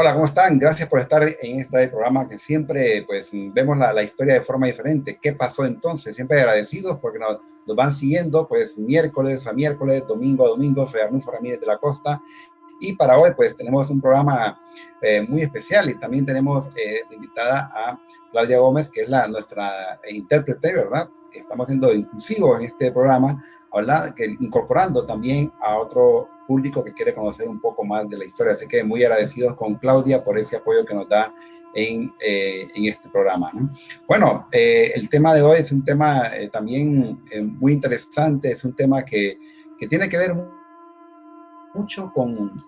Hola, ¿cómo están? Gracias por estar en este programa que siempre pues vemos la historia de forma diferente. ¿Qué pasó entonces? Siempre agradecidos porque nos van siguiendo pues miércoles a miércoles, domingo a domingo. Soy Arnulfo Ramírez de la Costa y para hoy pues tenemos un programa muy especial y también tenemos de invitada a Claudia Gómez, que es nuestra intérprete, ¿verdad? Estamos siendo inclusivos en este programa, incorporando también a otro público que quiere conocer un poco más de la historia. Así que muy agradecidos con Claudia por ese apoyo que nos da en este programa, ¿no? Bueno, el tema de hoy es un tema también muy interesante, es un tema que tiene que ver mucho con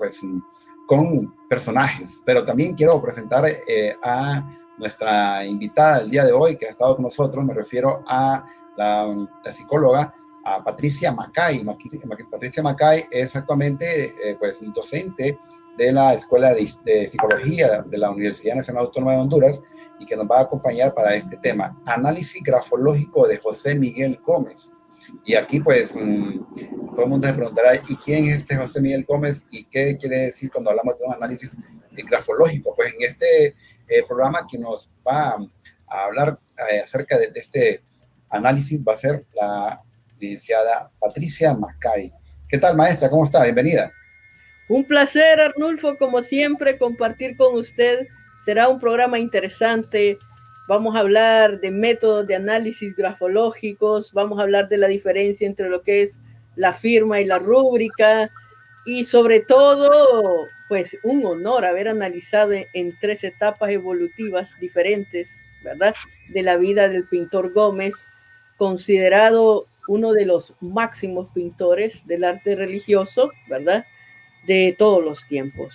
personajes, pero también quiero presentar a nuestra invitada del día de hoy que ha estado con nosotros. Me refiero a la psicóloga a Patricia Macay. Patricia Macay es actualmente pues docente de la Escuela de Psicología de la Universidad Nacional Autónoma de Honduras y que nos va a acompañar para este tema, análisis grafológico de José Miguel Gómez. Y aquí pues todo el mundo se preguntará, ¿y quién es este José Miguel Gómez? ¿Y qué quiere decir cuando hablamos de un análisis grafológico? Pues en este programa que nos va a hablar acerca de este análisis va a ser la licenciada Patricia Macay. ¿Qué tal, maestra? ¿Cómo está? Bienvenida. Un placer, Arnulfo, como siempre, compartir con usted. Será un programa interesante. Vamos a hablar de métodos de análisis grafológicos, vamos a hablar de la diferencia entre lo que es la firma y la rúbrica y sobre todo, pues un honor haber analizado en 3 etapas evolutivas diferentes, ¿verdad? De la vida del pintor Gómez, considerado uno de los máximos pintores del arte religioso, ¿verdad? De todos los tiempos.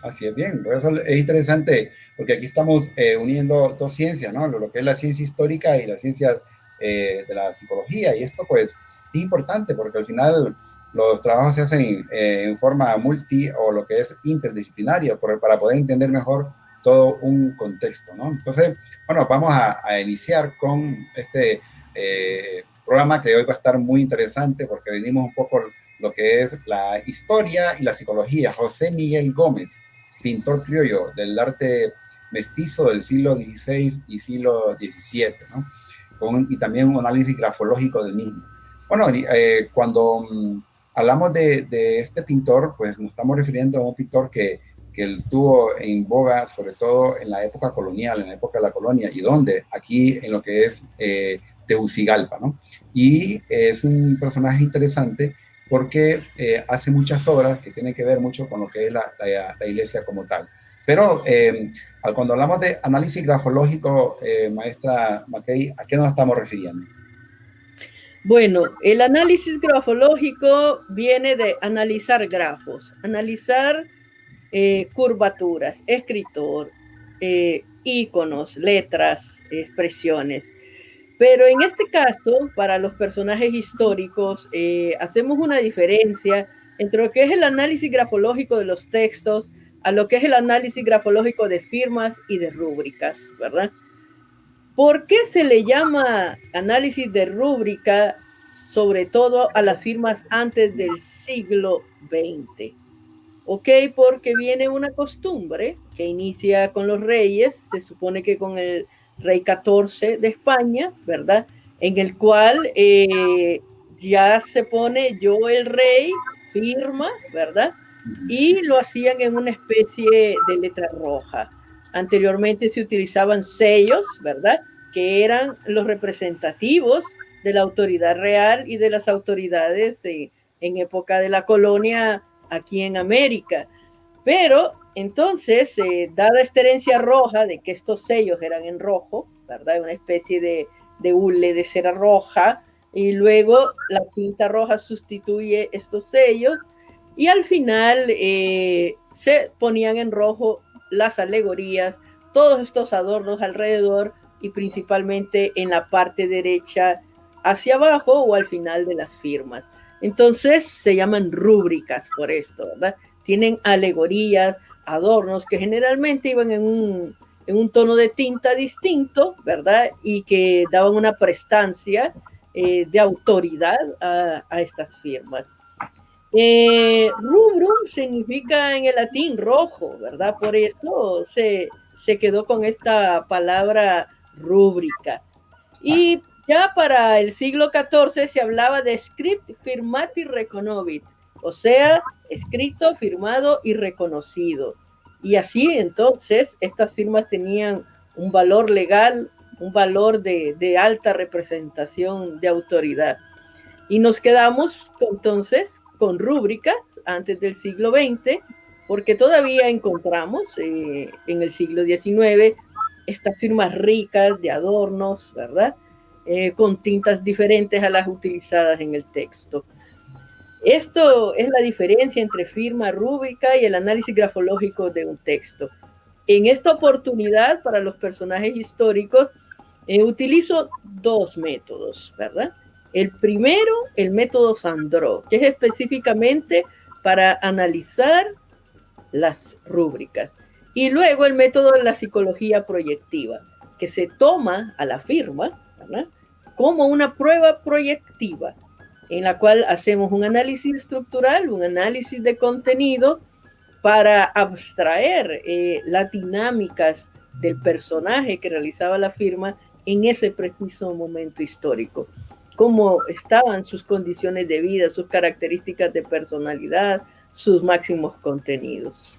Así es, bien, por eso es interesante, porque aquí estamos uniendo dos ciencias, ¿no? Lo que es la ciencia histórica y la ciencia de la psicología, y esto pues es importante porque al final los trabajos se hacen en forma multi o lo que es interdisciplinaria para poder entender mejor todo un contexto, ¿no? Entonces, bueno, vamos a iniciar con este programa que hoy va a estar muy interesante porque venimos un poco lo que es la historia y la psicología. José Miguel Gómez, pintor criollo del arte mestizo del siglo XVI y siglo XVII, ¿no? Y también un análisis grafológico del mismo. Bueno, cuando hablamos de este pintor, pues nos estamos refiriendo a un pintor que estuvo en boga, sobre todo en la época colonial, en la época de la colonia, y donde aquí en lo que es Tegucigalpa, ¿no? Y es un personaje interesante porque hace muchas obras que tienen que ver mucho con lo que es la iglesia como tal. Pero cuando hablamos de análisis grafológico, maestra Macay, ¿a qué nos estamos refiriendo? Bueno, el análisis grafológico viene de analizar grafos, analizar curvaturas, escritor, iconos, letras, expresiones. Pero en este caso, para los personajes históricos, hacemos una diferencia entre lo que es el análisis grafológico de los textos a lo que es el análisis grafológico de firmas y de rúbricas, ¿verdad? ¿Por qué se le llama análisis de rúbrica, sobre todo a las firmas antes del siglo XX? Ok, porque viene una costumbre que inicia con los reyes, se supone que con el rey 14 de España, ¿verdad? En el cual ya se pone yo el rey, firma, ¿verdad? Y lo hacían en una especie de letra roja. Anteriormente se utilizaban sellos, ¿verdad? Que eran los representativos de la autoridad real y de las autoridades en época de la colonia aquí en América. Pero entonces, dada esta herencia roja de que estos sellos eran en rojo, ¿verdad? Una especie de hule de cera roja, y luego la tinta roja sustituye estos sellos, y al final se ponían en rojo las alegorías, todos estos adornos alrededor y principalmente en la parte derecha hacia abajo o al final de las firmas. Entonces se llaman rúbricas por esto, ¿verdad? Tienen alegorías, adornos que generalmente iban en un tono de tinta distinto, ¿verdad? Y que daban una prestancia de autoridad a estas firmas. Rubrum significa en el latín rojo, ¿verdad? Por eso se quedó con esta palabra rúbrica. Y ya para el siglo XIV se hablaba de script firmati reconobit, o sea, escrito, firmado y reconocido. Y así entonces estas firmas tenían un valor legal, un valor de alta representación de autoridad. Y nos quedamos entonces con rúbricas antes del siglo XX, porque todavía encontramos en el siglo XIX estas firmas ricas de adornos, ¿verdad? Con tintas diferentes a las utilizadas en el texto. Esto es la diferencia entre firma rúbrica y el análisis grafológico de un texto. En esta oportunidad, para los personajes históricos, utilizo dos métodos, ¿verdad? El primero, el método Sandro, que es específicamente para analizar las rúbricas. Y luego el método de la psicología proyectiva, que se toma a la firma, ¿verdad?, como una prueba proyectiva, en la cual hacemos un análisis estructural, un análisis de contenido, para abstraer las dinámicas del personaje que realizaba la firma en ese preciso momento histórico. Cómo estaban sus condiciones de vida, sus características de personalidad, sus máximos contenidos.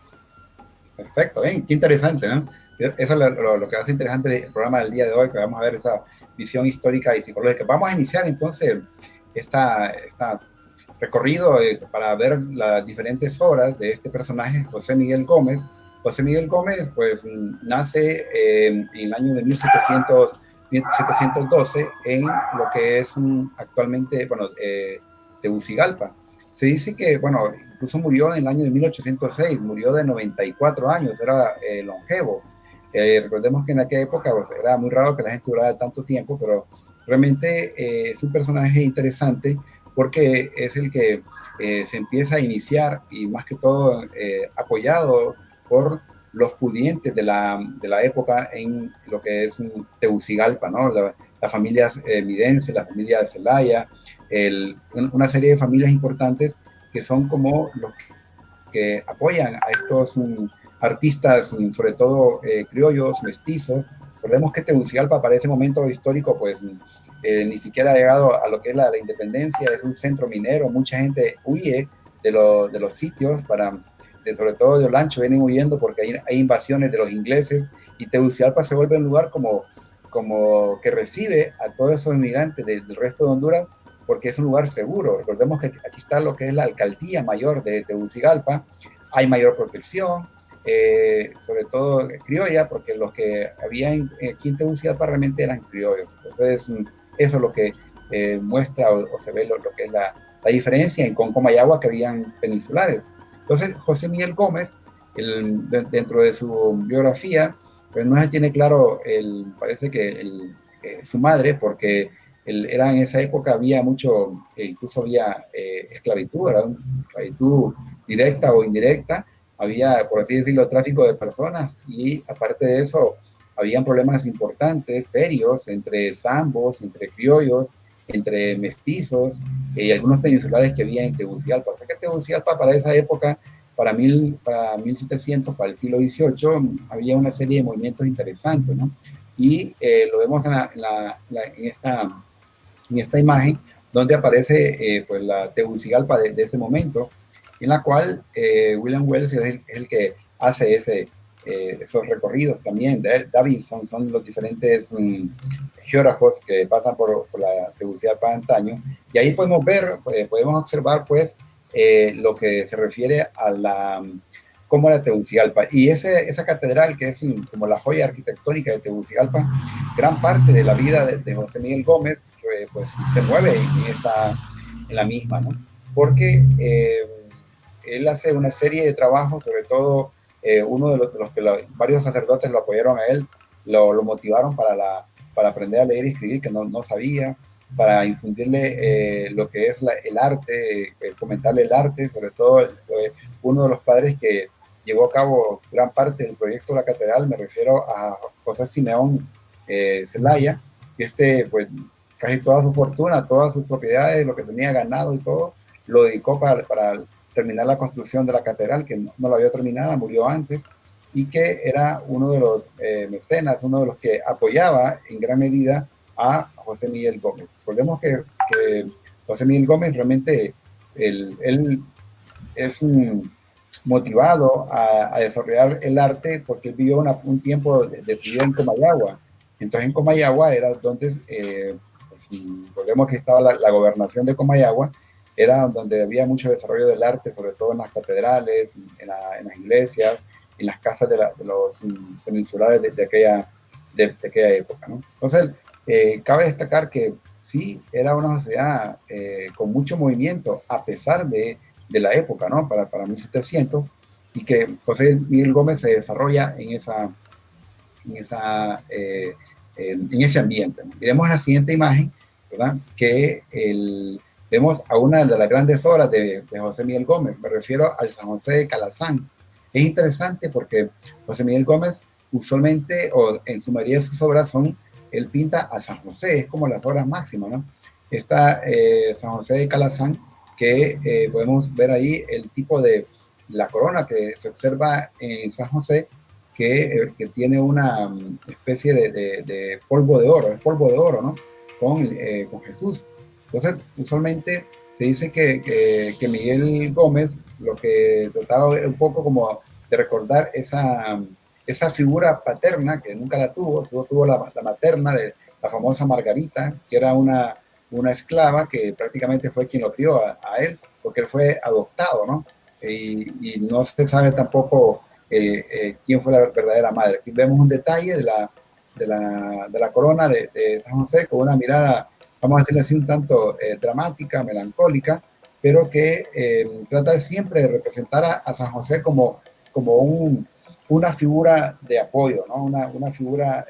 Perfecto, qué interesante, ¿no? Eso es lo que hace interesante el programa del día de hoy, que vamos a ver esa visión histórica y psicológica. Vamos a iniciar entonces esta recorrido para ver las diferentes obras de este personaje, José Miguel Gómez. José Miguel Gómez, pues, nace en el año de 1712 en lo que es actualmente, bueno, Tegucigalpa. Se dice que, bueno, incluso murió en el año de 1806, murió de 94 años, era longevo. Recordemos que en aquella época pues, era muy raro que la gente durara tanto tiempo, pero realmente es un personaje interesante porque es el que se empieza a iniciar y más que todo apoyado por los pudientes de la época en lo que es Tegucigalpa, ¿no? La familia Midense, la familia Zelaya, una serie de familias importantes que son como los que apoyan a estos artistas, sobre todo criollos, mestizos. Recordemos que Tegucigalpa para ese momento histórico pues ni siquiera ha llegado a lo que es la independencia, es un centro minero, mucha gente huye de los sitios sobre todo de Olancho, vienen huyendo porque hay invasiones de los ingleses y Tegucigalpa se vuelve un lugar como que recibe a todos esos inmigrantes del resto de Honduras porque es un lugar seguro. Recordemos que aquí está lo que es la alcaldía mayor de Tegucigalpa, hay mayor protección, sobre todo criolla, porque los que había aquí en Tegucigalpa realmente eran criollos. Entonces, eso es lo que muestra o se ve lo que es la diferencia en Concomayagua, que habían peninsulares. Entonces, José Miguel Gómez, dentro de su biografía, pues no se tiene claro, parece que su madre, porque en esa época había mucho, incluso había esclavitud, ¿verdad? Esclavitud directa o indirecta, había, por así decirlo, tráfico de personas y aparte de eso, habían problemas importantes, serios, entre zambos, entre criollos, entre mestizos y algunos peninsulares que había en Tegucigalpa. O sea que Tegucigalpa para esa época, para 1700, para el siglo XVIII, había una serie de movimientos interesantes, ¿no? Y lo vemos en esta imagen, donde aparece pues la Tegucigalpa de ese momento, en la cual William Wells es el que hace esos recorridos también. Davidson son los diferentes geógrafos que pasan por la Tegucigalpa de antaño, y ahí podemos ver, podemos observar pues lo que se refiere a cómo era Tegucigalpa. Y esa catedral, que es como la joya arquitectónica de Tegucigalpa, gran parte de la vida de José Miguel Gómez, pues se mueve en la misma, ¿no? Porque él hace una serie de trabajos, sobre todo uno de los que varios sacerdotes lo apoyaron a él, lo motivaron para aprender a leer y escribir, que no sabía, para infundirle lo que es el arte, fomentarle el arte, sobre todo uno de los padres que llevó a cabo gran parte del proyecto de la catedral, me refiero a José Simeón Zelaya, que pues casi toda su fortuna, todas sus propiedades, lo que tenía ganado y todo, lo dedicó para terminar la construcción de la catedral, que no la había terminado, murió antes, y que era uno de los mecenas, uno de los que apoyaba en gran medida a José Miguel Gómez. Recordemos que José Miguel Gómez realmente, él es motivado a desarrollar el arte porque él vivió un tiempo de su vida en Comayagua. Entonces en Comayagua era donde, pues, recordemos que estaba la gobernación de Comayagua, era donde había mucho desarrollo del arte, sobre todo en las catedrales, en las iglesias, en las casas de los peninsulares de aquella época, ¿no? Entonces, cabe destacar que sí era una sociedad con mucho movimiento, a pesar de la época, ¿no? Para 1700, y que José Miguel Gómez se desarrolla en ese ambiente, ¿no? Miremos la siguiente imagen, ¿verdad? Que vemos a una de las grandes obras de José Miguel Gómez, me refiero al San José de Calasanz. Es interesante porque José Miguel Gómez usualmente, o en su mayoría de sus obras, él pinta a San José, es como las obras máximas, ¿no? Está San José de Calasanz, que podemos ver ahí el tipo de la corona que se observa en San José, que tiene una especie de polvo de oro, es polvo de oro, ¿no? Con Jesús. Entonces, usualmente se dice que Miguel Gómez lo que trataba un poco como de recordar esa figura paterna que nunca la tuvo, solo tuvo la materna de la famosa Margarita, que era una esclava que prácticamente fue quien lo crió a él, porque él fue adoptado, ¿no? Y no se sabe tampoco quién fue la verdadera madre. Aquí vemos un detalle de la corona de San José con una mirada, vamos a decirle así, un tanto dramática, melancólica, pero que trata siempre de representar a San José como una figura de apoyo, ¿no? Una figura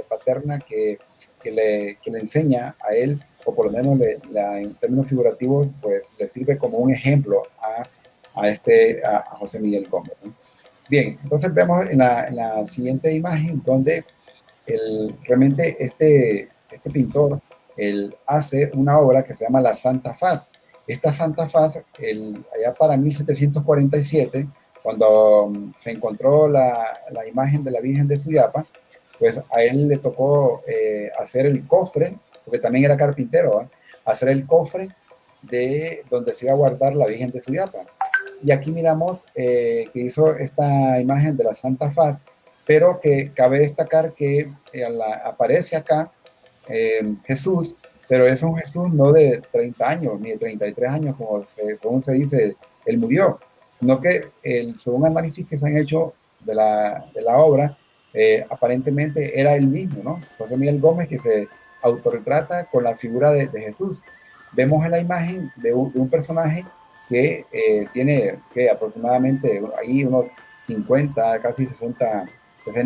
paterna que le enseña a él, o por lo menos en términos figurativos, pues le sirve como un ejemplo a José Miguel Gómez, ¿no? Bien, entonces vemos en la siguiente imagen donde realmente este pintor hace una obra que se llama La Santa Faz. Esta Santa Faz, allá para 1747, cuando se encontró la imagen de la Virgen de Suyapa, pues a él le tocó hacer el cofre, porque también era carpintero, ¿eh? Hacer el cofre de donde se iba a guardar la Virgen de Suyapa. Y aquí miramos que hizo esta imagen de la Santa Faz, pero que cabe destacar que aparece acá Jesús, pero es un Jesús no de 30 años, ni de 33 años, como según se dice, él murió, sino que según análisis que se han hecho de la obra, aparentemente era él mismo, ¿no? José Miguel Gómez, que se autorretrata con la figura de Jesús. Vemos en la imagen de un personaje que tiene aproximadamente ahí unos 50, casi 60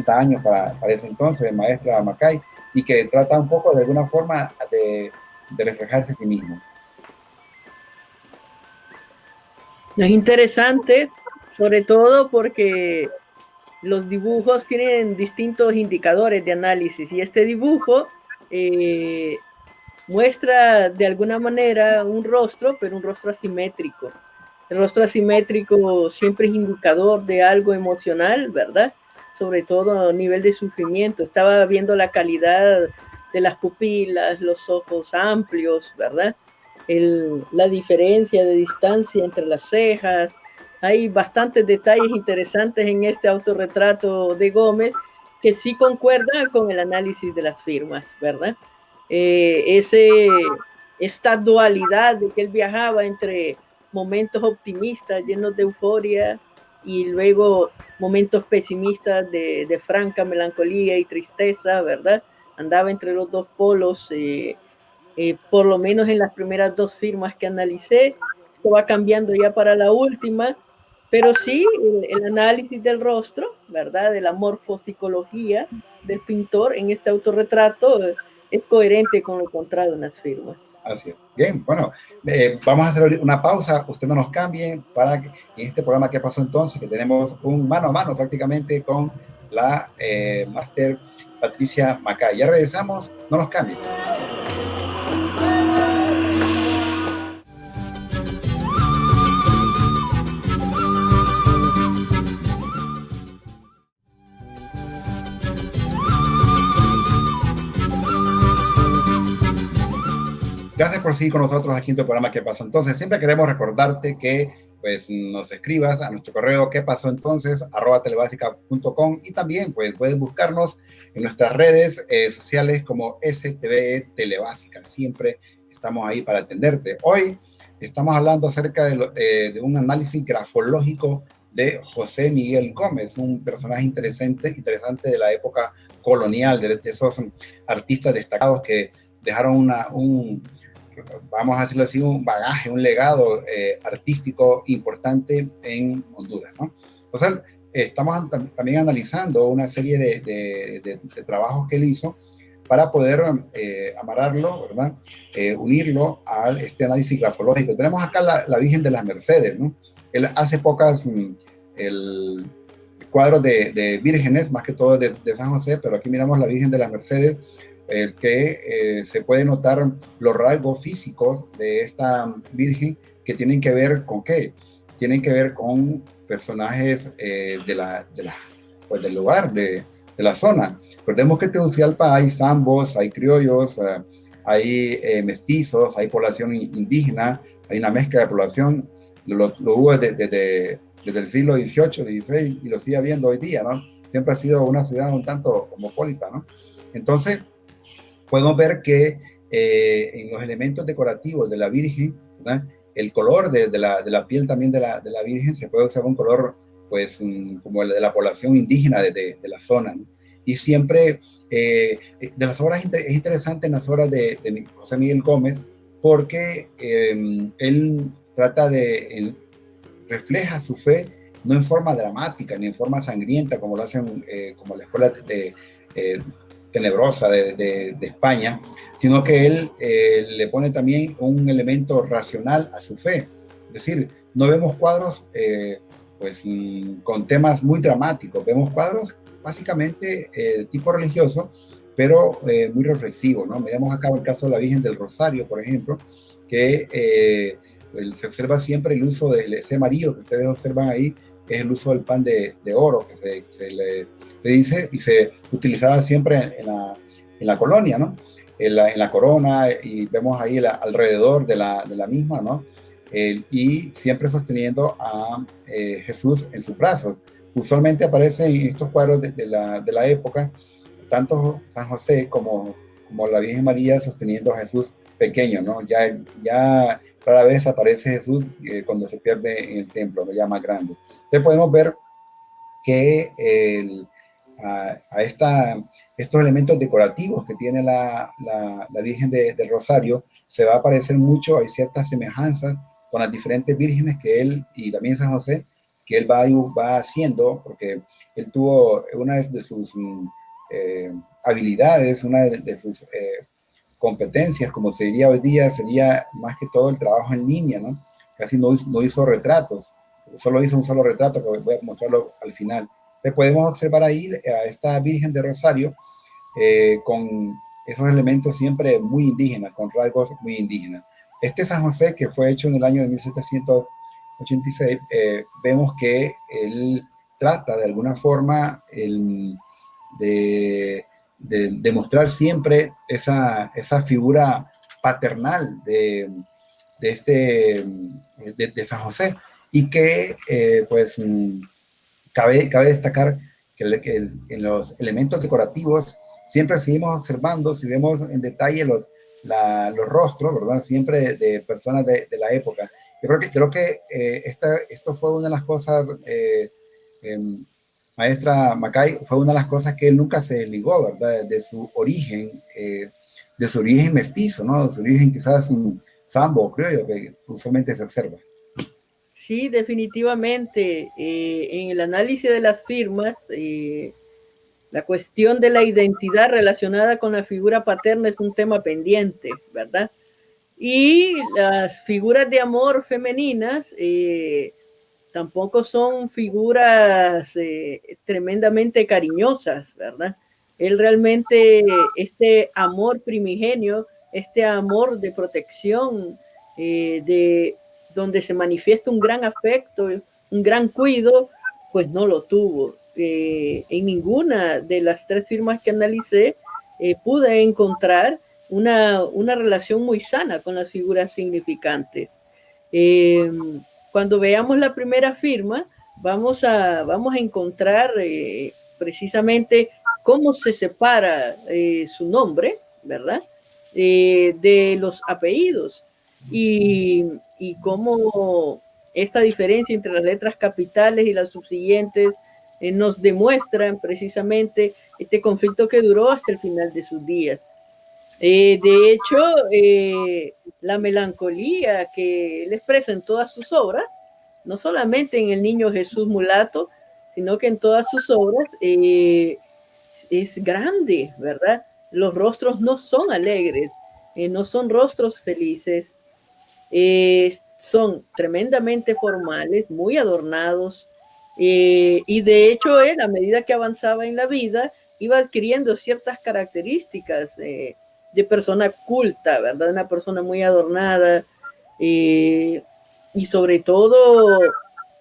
años para ese entonces, el maestro Amacay, y que trata un poco de alguna forma de reflejarse a sí mismo. Es interesante, sobre todo porque los dibujos tienen distintos indicadores de análisis, y este dibujo muestra de alguna manera un rostro, pero un rostro asimétrico. El rostro asimétrico siempre es indicador de algo emocional, ¿verdad? Sobre todo a nivel de sufrimiento. Estaba viendo la calidad de las pupilas, los ojos amplios, ¿verdad? La diferencia de distancia entre las cejas. Hay bastantes detalles interesantes en este autorretrato de Gómez que sí concuerdan con el análisis de las firmas, ¿verdad? Esta dualidad de que él viajaba entre momentos optimistas llenos de euforia y luego momentos pesimistas de franca melancolía y tristeza, ¿verdad? Andaba entre los dos polos, por lo menos en las primeras dos firmas que analicé. Esto va cambiando ya para la última, pero sí, el análisis del rostro, ¿verdad? De la morfopsicología del pintor en este autorretrato es coherente con lo encontrado en las firmas. Así es. Bien, bueno, vamos a hacer una pausa, usted no nos cambie para que en este programa ¿Qué pasó entonces? Que tenemos un mano a mano prácticamente con la máster Patricia Macay. Ya regresamos, no nos cambien. gracias por seguir con nosotros aquí en tu programa ¿Qué pasó entonces? Siempre queremos recordarte que pues nos escribas a nuestro correo ¿qué pasó entonces? @telebásica.com, y también pues puedes buscarnos en nuestras redes sociales como STV Telebásica. Siempre estamos ahí para atenderte. Hoy estamos hablando acerca de un análisis grafológico de José Miguel Gómez, un personaje interesante de la época colonial, de esos artistas destacados que dejaron vamos a decirlo así, un bagaje, un legado artístico importante en Honduras, ¿no? O sea, estamos también analizando una serie de trabajos que él hizo para poder amarrarlo, ¿verdad? Unirlo a este análisis grafológico. Tenemos acá la Virgen de las Mercedes, ¿no? Él hace pocas cuadros de vírgenes, más que todo de San José, pero aquí miramos la Virgen de las Mercedes, que se puede notar los rasgos físicos de esta Virgen que tienen que ver con ¿qué? Tienen que ver con personajes pues del lugar, de la zona. Recordemos que en Tegucigalpa hay zambos, hay criollos, hay mestizos, hay población indígena, hay una mezcla de población. Lo hubo desde el siglo XVIII, XVI, y lo sigue habiendo hoy día, ¿no? Siempre ha sido una ciudad un tanto cosmopolita, ¿no? Entonces, podemos ver que en los elementos decorativos de la Virgen, ¿verdad? El color de la piel también de la Virgen se puede observar un color, pues, como el de la población indígena de la zona, ¿no? Y siempre, de las obras, es interesante en las obras de José Miguel Gómez, porque él trata refleja su fe no en forma dramática ni en forma sangrienta como lo hacen como la escuela tenebrosa de España, sino que él le pone también un elemento racional a su fe. Es decir, no vemos cuadros pues con temas muy dramáticos, vemos cuadros básicamente tipo religioso, pero muy reflexivo, ¿no? Miramos acá el caso de la Virgen del Rosario, por ejemplo, que se observa siempre el uso de ese amarillo que ustedes observan ahí, es el uso del pan de oro, que se dice y se utilizaba siempre en la colonia, ¿no? En la corona, y vemos ahí alrededor de la misma, ¿no? Y siempre sosteniendo a Jesús en sus brazos. Usualmente aparecen en estos cuadros de la época, tanto San José como la Virgen María sosteniendo a Jesús pequeño, ¿no? Ya rara vez aparece Jesús cuando se pierde en el templo, ¿no? Ya más grande. Entonces podemos ver que estos elementos decorativos que tiene la Virgen del Rosario se va a parecer mucho, hay ciertas semejanzas con las diferentes vírgenes que él, y también San José, que él va haciendo, porque él tuvo una de sus habilidades, una de sus competencias, como se diría hoy día, sería más que todo el trabajo en línea, ¿no? Casi no hizo retratos, solo hizo un solo retrato que voy a mostrarlo al final. Entonces podemos observar ahí a esta Virgen de Rosario con esos elementos siempre muy indígenas, con rasgos muy indígenas. Este San José, que fue hecho en el año de 1786, vemos que él trata de alguna forma de mostrar siempre esa figura paternal de San José, y que pues cabe destacar que en los elementos decorativos siempre seguimos observando, si vemos en detalle los rostros, ¿verdad? Siempre de personas de la época. Creo que esto fue una de las cosas, maestra Macay, fue una de las cosas que él nunca se desligó, ¿verdad? De su origen mestizo, ¿no? De su origen quizás sambo o criollo, que usualmente se observa. Sí, definitivamente. En el análisis de las firmas, la cuestión de la identidad relacionada con la figura paterna es un tema pendiente, ¿verdad? Y las figuras de amor femeninas tampoco son figuras tremendamente cariñosas, ¿verdad? Él realmente, este amor primigenio, este amor de protección, donde se manifiesta un gran afecto, un gran cuidado, pues no lo tuvo. En ninguna de las tres firmas que analicé pude encontrar una relación muy sana con las figuras significantes. Cuando veamos la primera firma, vamos a encontrar precisamente cómo se separa su nombre, ¿verdad? De los apellidos y cómo esta diferencia entre las letras capitales y las subsiguientes nos demuestran precisamente este conflicto que duró hasta el final de sus días. De hecho, la melancolía que él expresa en todas sus obras, no solamente en El Niño Jesús Mulato, sino que en todas sus obras es grande, ¿verdad? Los rostros no son alegres, no son rostros felices, son tremendamente formales, muy adornados, y de hecho él, a medida que avanzaba en la vida, iba adquiriendo ciertas características de persona culta, ¿verdad? Una persona muy adornada, y sobre todo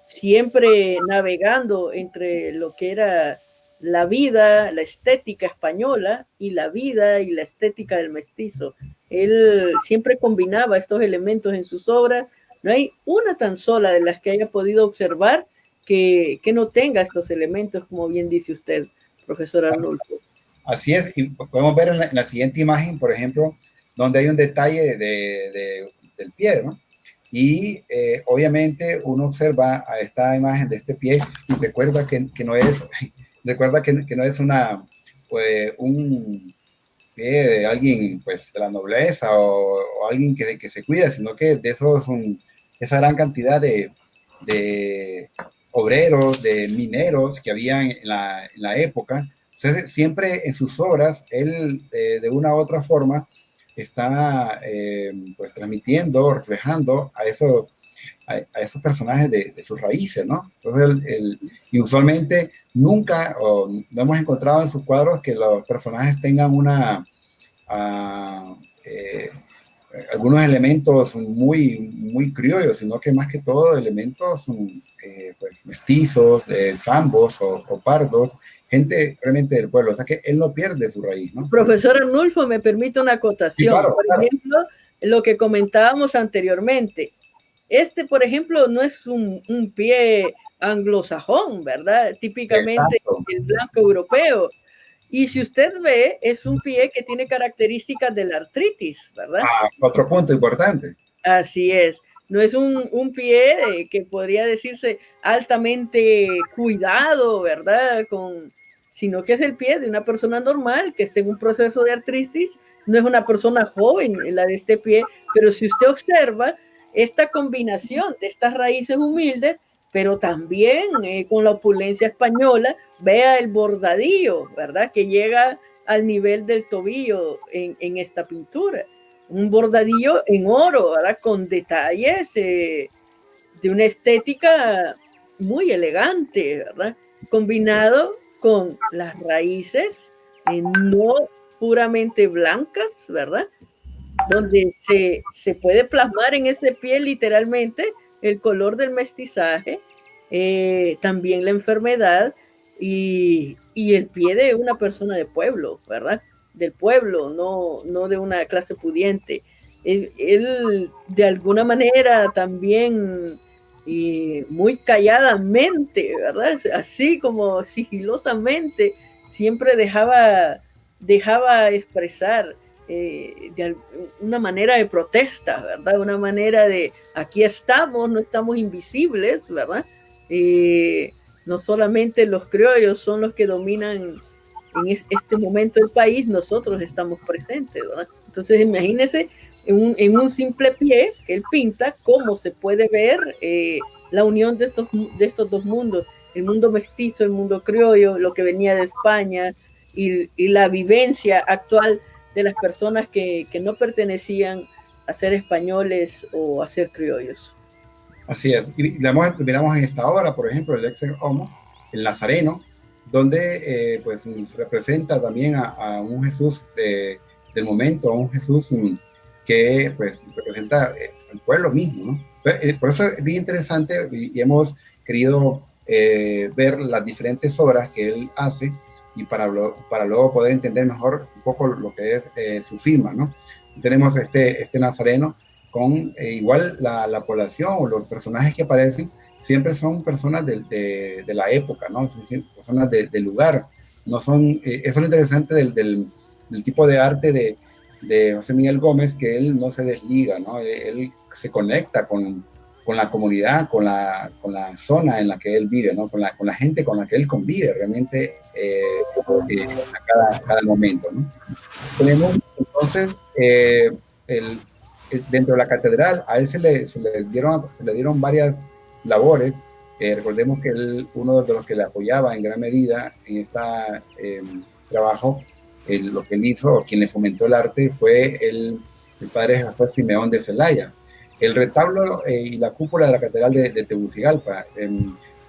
siempre navegando entre lo que era la vida, la estética española y la vida y la estética del mestizo. Él siempre combinaba estos elementos en sus obras. No hay una tan sola de las que haya podido observar que no tenga estos elementos, como bien dice usted, profesor Arnulfo. Así es, y podemos ver en la siguiente imagen, por ejemplo, donde hay un detalle del pie, ¿no? Y obviamente uno observa a esta imagen de este pie y recuerda que no es, recuerda que no es un pie de alguien pues de la nobleza o alguien que se cuida, sino que de esa gran cantidad de obreros, de mineros que había en la época. Entonces, siempre en sus obras, él de una u otra forma está pues transmitiendo, reflejando a esos personajes de sus raíces, ¿no? Entonces, y usualmente nunca, o no hemos encontrado en sus cuadros que los personajes tengan algunos elementos muy criollos, sino que más que todo elementos pues mestizos, zambos o pardos, gente realmente del pueblo, o sea que él no pierde su raíz, ¿no? Profesor Arnulfo, me permite una acotación. Sí, claro, por ejemplo, lo que comentábamos anteriormente. Por ejemplo, no es un pie anglosajón, ¿verdad? Típicamente el blanco europeo. Y si usted ve, es un pie que tiene características de la artritis, ¿verdad? Otro punto importante. Así es. No es un pie que podría decirse altamente cuidado, ¿verdad? Sino que es el pie de una persona normal que esté en un proceso de artritis. No es una persona joven la de este pie, pero si usted observa esta combinación de estas raíces humildes, pero también con la opulencia española, vea el bordadillo, ¿verdad? Que llega al nivel del tobillo en esta pintura. Un bordadillo en oro, ¿verdad? Con detalles de una estética muy elegante, ¿verdad? Combinado con las raíces no puramente blancas, ¿verdad? Donde se puede plasmar en ese pie literalmente el color del mestizaje, también la enfermedad y el pie de una persona de pueblo, ¿verdad? Del pueblo, no de una clase pudiente. Él de alguna manera también muy calladamente, ¿verdad? Así como sigilosamente, siempre dejaba expresar de una manera de protesta, ¿verdad? Una manera de aquí estamos, no estamos invisibles, ¿verdad? No solamente los criollos son los que dominan en este momento el país, nosotros estamos presentes, ¿verdad? Entonces imagínense en un simple pie que él pinta cómo se puede ver la unión de estos dos mundos, el mundo mestizo, el mundo criollo, lo que venía de España y la vivencia actual de las personas que no pertenecían a ser españoles o a ser criollos. Así es. Y miramos en esta obra, por ejemplo, el Ex Homo, el Nazareno, donde pues se representa también a un Jesús del momento, a un Jesús que pues representa el pueblo mismo, ¿no? Por eso es bien interesante y hemos querido ver las diferentes obras que él hace, y para luego poder entender mejor un poco lo que es su firma, ¿no? Tenemos este nazareno con igual la población o los personajes que aparecen siempre son personas de la época, ¿no? Son personas del lugar, no son, eso es lo interesante del tipo de arte de José Miguel Gómez, que él no se desliga, ¿no? Él se conecta con la comunidad, con la zona en la que él vive, ¿no? Con la gente con la que él convive realmente a cada momento, ¿no? Tenemos entonces dentro de la catedral, a él se le dieron varias labores. Recordemos que él, uno de los que le apoyaba en gran medida en este trabajo, lo que él hizo, quien le fomentó el arte, fue el padre José Simeón de Celaya. El retablo y la cúpula de la catedral de Tegucigalpa,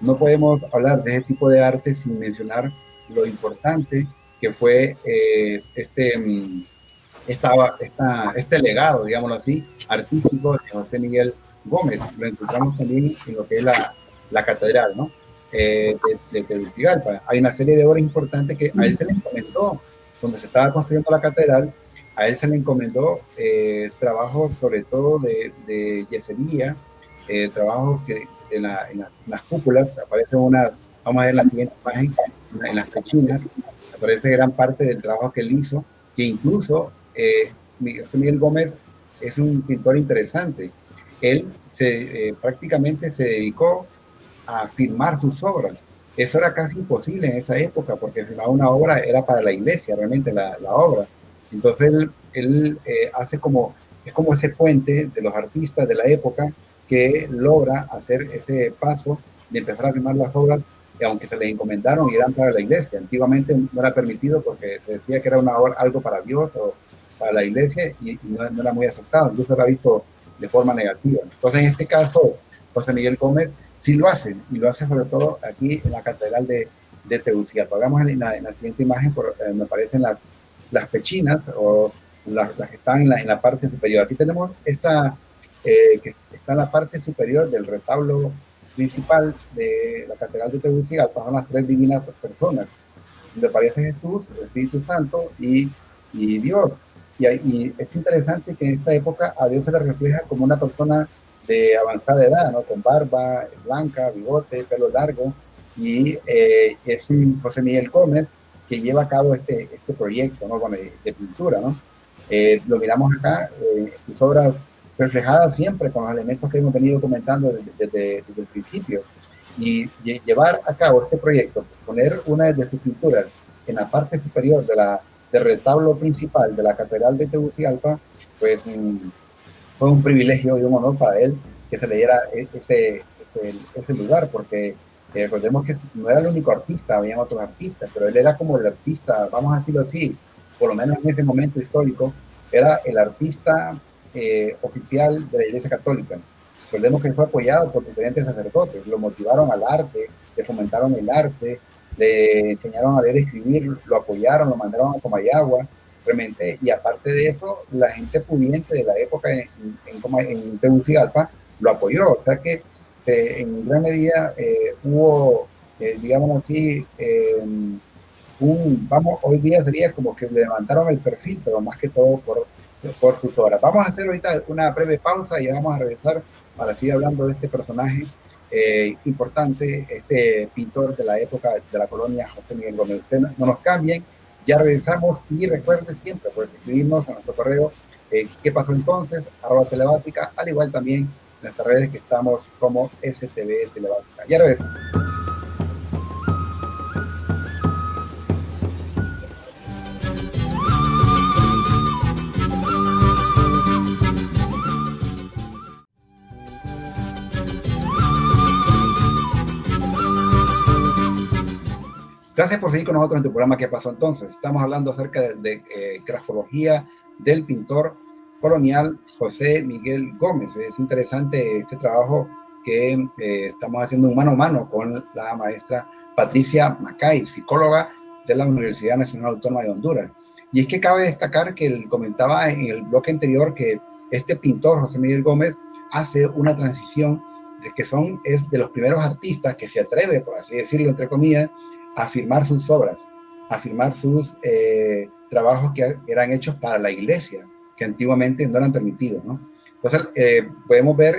no podemos hablar de ese tipo de arte sin mencionar lo importante que fue este legado, digámoslo así, artístico de José Miguel Gómez. Lo encontramos también en lo que es la catedral, ¿no? De Tegucigalpa. Hay una serie de obras importantes que a él se le encomendó, donde se estaba construyendo la catedral, a él se le encomendó trabajos sobre todo de yesería, trabajos que en las cúpulas aparecen unas, vamos a ver la siguiente imagen, en las pechinas, aparece gran parte del trabajo que él hizo, que incluso Miguel Gómez es un pintor interesante. Él prácticamente se dedicó a firmar sus obras. Eso era casi imposible en esa época, porque firmar una obra era para la iglesia, realmente la obra. Entonces él hace es como ese puente de los artistas de la época que logra hacer ese paso de empezar a firmar las obras, aunque se le encomendaron y eran para la iglesia. Antiguamente no era permitido porque se decía que era algo para Dios o para la iglesia y no era muy aceptado, incluso era visto de forma negativa. Entonces, en este caso, José Miguel Gómez sí lo hace, y lo hace sobre todo aquí en la catedral de Tegucigalpa. Hagamos en la siguiente imagen, me aparecen las pechinas o las que están en la parte superior. Aquí tenemos esta que está en la parte superior del retablo principal de la catedral de Tegucigalpa. Son las tres divinas personas, donde aparece Jesús, el Espíritu Santo y Dios. Y es interesante que en esta época a Dios se le refleja como una persona de avanzada edad, ¿no? Con barba blanca, bigote, pelo largo, y es un José Miguel Gómez que lleva a cabo este proyecto, ¿no? Bueno, de pintura, ¿no? Lo miramos acá, sus obras reflejadas siempre con los elementos que hemos venido comentando desde el principio, y llevar a cabo este proyecto, poner una de sus pinturas en la parte superior del retablo principal de la catedral de Tegucigalpa, pues fue un privilegio y un honor para él que se le diera ese lugar, porque recordemos que no era el único artista, habían otros artistas, pero él era como el artista, vamos a decirlo así, por lo menos en ese momento histórico, era el artista oficial de la Iglesia Católica. Recordemos que fue apoyado por diferentes sacerdotes, lo motivaron al arte, le fomentaron el arte, le enseñaron a leer y escribir, lo apoyaron, lo mandaron a Comayagua, realmente, y aparte de eso, la gente pudiente de la época en Tegucigalpa lo apoyó, o sea que en gran medida hubo, digamos así, hoy día sería como que le levantaron el perfil, pero más que todo por sus obras. Vamos a hacer ahorita una breve pausa y vamos a regresar para seguir hablando de este personaje importante, este pintor de la época de la colonia, José Miguel Gómez. Ustedes no nos cambien, ya regresamos, y recuerden siempre, pues, escribirnos a nuestro correo, ¿qué pasó entonces? @telebásica, al igual también en nuestras redes que estamos como STV Telebásica. Ya regresamos. Gracias por seguir con nosotros en tu programa ¿Qué pasó entonces? Estamos hablando acerca de grafología del pintor colonial José Miguel Gómez. Es interesante este trabajo que estamos haciendo mano a mano con la maestra Patricia Macay, psicóloga de la Universidad Nacional Autónoma de Honduras. Y es que cabe destacar que él comentaba en el bloque anterior que este pintor, José Miguel Gómez, hace una transición es de los primeros artistas que se atreve, por así decirlo, entre comillas, a firmar sus obras. a firmar sus trabajos que eran hechos para la iglesia, que antiguamente no eran permitidos, ¿no? Entonces, podemos ver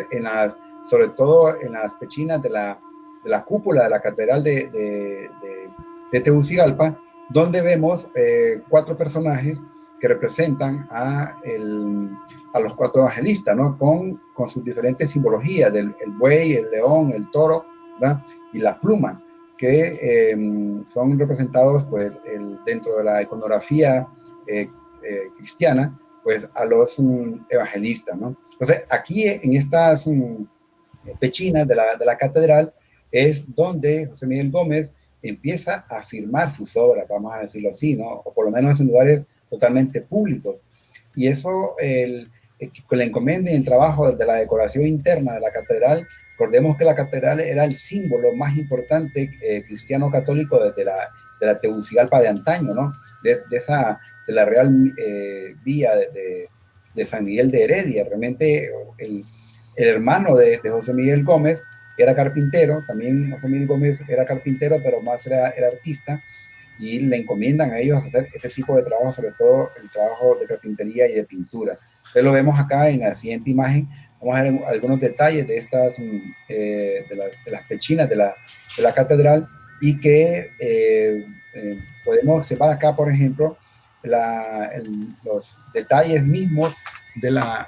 sobre todo en las pechinas de la cúpula de la catedral de Tegucigalpa, donde vemos 4 personajes que representan a los 4 evangelistas, ¿no? Con sus diferentes simbologías, el buey, el león, el toro, ¿verdad? Y la pluma, que son representados, pues, dentro de la iconografía cristiana, pues, a los evangelistas, ¿no? Entonces, aquí en estas pechinas de la catedral es donde José Miguel Gómez empieza a firmar sus obras, vamos a decirlo así, ¿no? O por lo menos en lugares totalmente públicos. Y eso, con la encomienda y el trabajo de la decoración interna de la catedral, recordemos que la catedral era el símbolo más importante cristiano católico de la Tegucigalpa de antaño, ¿no? De la Real Vía de San Miguel de Heredia. Realmente el hermano de José Miguel Gómez era carpintero, también José Miguel Gómez era carpintero, pero más era artista, y le encomiendan a ellos hacer ese tipo de trabajo, sobre todo el trabajo de carpintería y de pintura. Entonces lo vemos acá en la siguiente imagen. Vamos a ver algunos detalles de estas, de las pechinas de la catedral, y que podemos observar acá, por ejemplo, los detalles mismos de la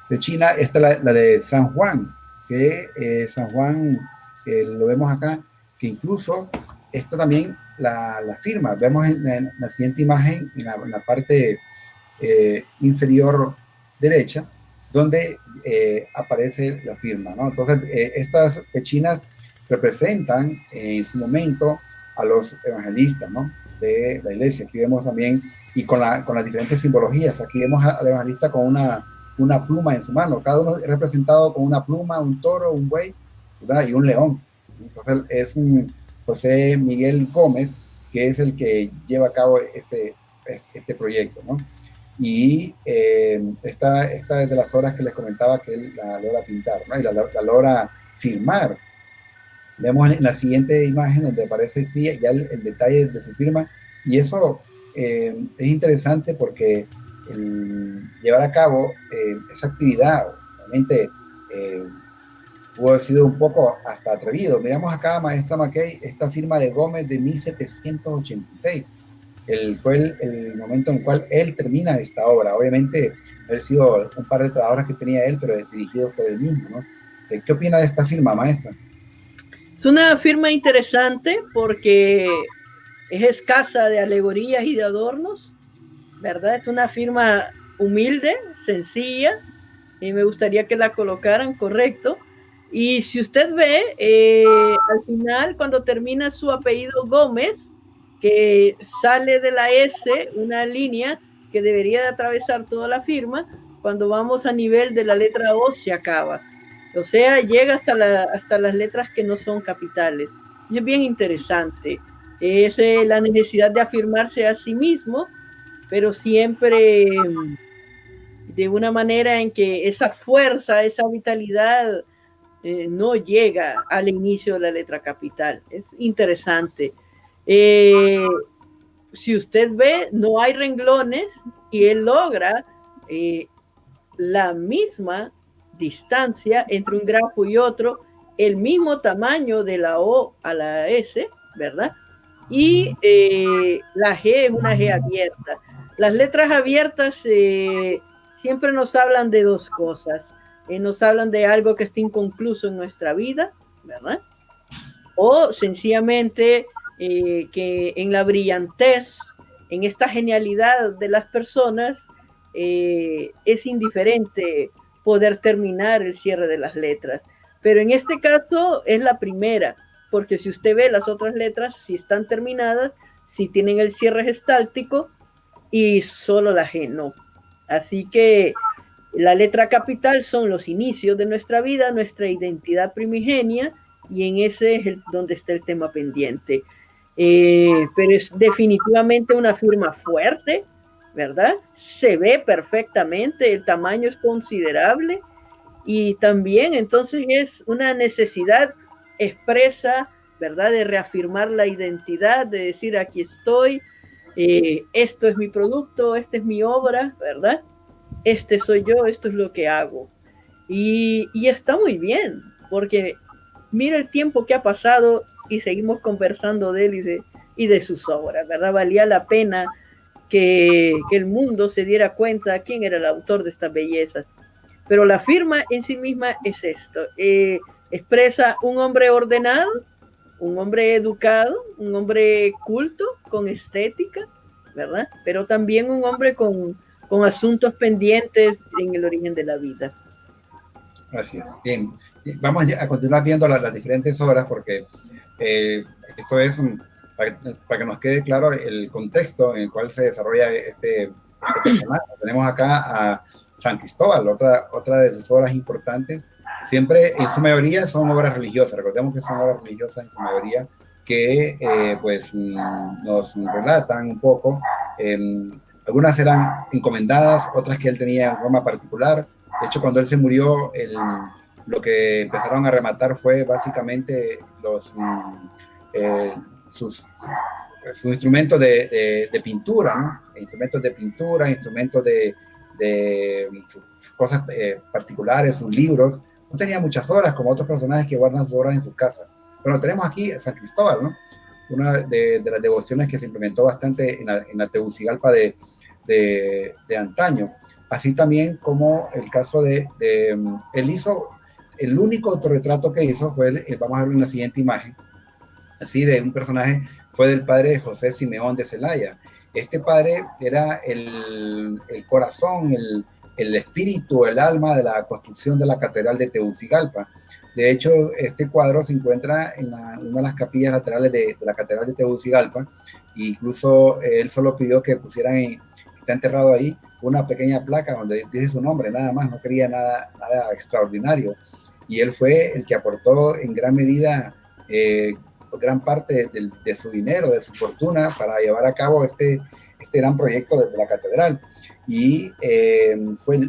pechina. Esta es la de San Juan, que San Juan, lo vemos acá, que incluso esto también la firma. Vemos en la siguiente imagen, en la parte inferior derecha, donde aparece la firma, ¿no? Entonces, estas pechinas representan en su momento a los evangelistas, ¿no? De la iglesia. Aquí vemos también, y con las diferentes simbologías, aquí vemos al evangelista con una pluma en su mano, cada uno es representado con una pluma, un toro, un buey, ¿verdad? Y un león. Entonces es José Miguel Gómez, que es el que lleva a cabo este proyecto, ¿no? Y esta es de las obras que les comentaba que él la logra pintar, ¿no? Y la logra firmar. Vemos en la siguiente imagen donde aparece sí, ya el detalle de su firma, y eso es interesante porque llevar a cabo esa actividad realmente pudo haber sido un poco hasta atrevido. Miramos acá, maestra Mackey, esta firma de Gómez de 1786. Fue el momento en el cual él termina esta obra. Obviamente, haber sido un par de trabajadores que tenía él, pero dirigidos por él mismo, ¿no? ¿Qué opina de esta firma, maestra? Es una firma interesante porque es escasa de alegorías y de adornos, ¿verdad? Es una firma humilde, sencilla, y me gustaría que la colocaran correcto. Y si usted ve, al final, cuando termina su apellido Gómez, que sale de la S una línea que debería de atravesar toda la firma, cuando vamos a nivel de la letra O se acaba. O sea, llega hasta las letras que no son capitales. Y es bien interesante. Es la necesidad de afirmarse a sí mismo, pero siempre de una manera en que esa fuerza, esa vitalidad no llega al inicio de la letra capital. Es interesante. Si usted ve, no hay renglones y él logra la misma distancia entre un grafo y otro, el mismo tamaño de la O a la S, ¿verdad? Y la G es una G abierta. Las letras abiertas siempre nos hablan de dos cosas. Nos hablan de algo que está inconcluso en nuestra vida, ¿verdad? O sencillamente que en la brillantez, en esta genialidad de las personas, es indiferente poder terminar el cierre de las letras. Pero en este caso es la primera, porque si usted ve las otras letras, si están terminadas, si tienen el cierre gestáltico, y solo la G no. Así que la letra capital son los inicios de nuestra vida, nuestra identidad primigenia, y en ese es donde está el tema pendiente. Pero es definitivamente una firma fuerte, ¿verdad? Se ve perfectamente, el tamaño es considerable, y también entonces es una necesidad expresa ¿verdad? De reafirmar la identidad, de decir, aquí estoy, esto es mi producto, esta es mi obra, ¿verdad? Este soy yo, esto es lo que hago. Y está muy bien, porque mira el tiempo que ha pasado y seguimos conversando de él y de sus obras, ¿verdad? Valía la pena que el mundo se diera cuenta quién era el autor de estas bellezas. Pero la firma en sí misma es esto, expresa un hombre ordenado, un hombre educado, un hombre culto, con estética, ¿verdad? Pero también un hombre con asuntos pendientes en el origen de la vida. Así es. Bien, vamos a continuar viendo las diferentes obras porque esto es para que nos quede claro el contexto en el cual se desarrolla este personaje. Tenemos acá a San Cristóbal, otra de sus obras importantes. Siempre, en su mayoría, son obras religiosas. Recordemos que son obras religiosas en su mayoría que pues nos relatan un poco. Algunas eran encomendadas, otras que él tenía en forma particular. De hecho, cuando él se murió, lo que empezaron a rematar fue básicamente sus instrumentos de pintura, ¿no? Instrumentos de pintura, instrumentos de sus cosas particulares, sus libros. No tenía muchas obras como otros personajes que guardan sus obras en sus casas. Pero tenemos aquí a San Cristóbal, ¿no? Una de las devociones que se implementó bastante en la Tegucigalpa de antaño. Así también como el caso él hizo, el único autorretrato que hizo fue, vamos a ver en la siguiente imagen, así de un personaje, fue del padre José Simeón de Celaya. Este padre era el corazón, el espíritu, el alma de la construcción de la catedral de Tegucigalpa. De hecho, este cuadro se encuentra en una de las capillas laterales de la catedral de Tegucigalpa. E incluso él solo pidió que pusieran, está enterrado ahí, una pequeña placa donde dice su nombre, nada más, no quería nada extraordinario. Y él fue el que aportó en gran medida gran parte de su dinero, de su fortuna, para llevar a cabo este gran proyecto de la catedral. Y fue,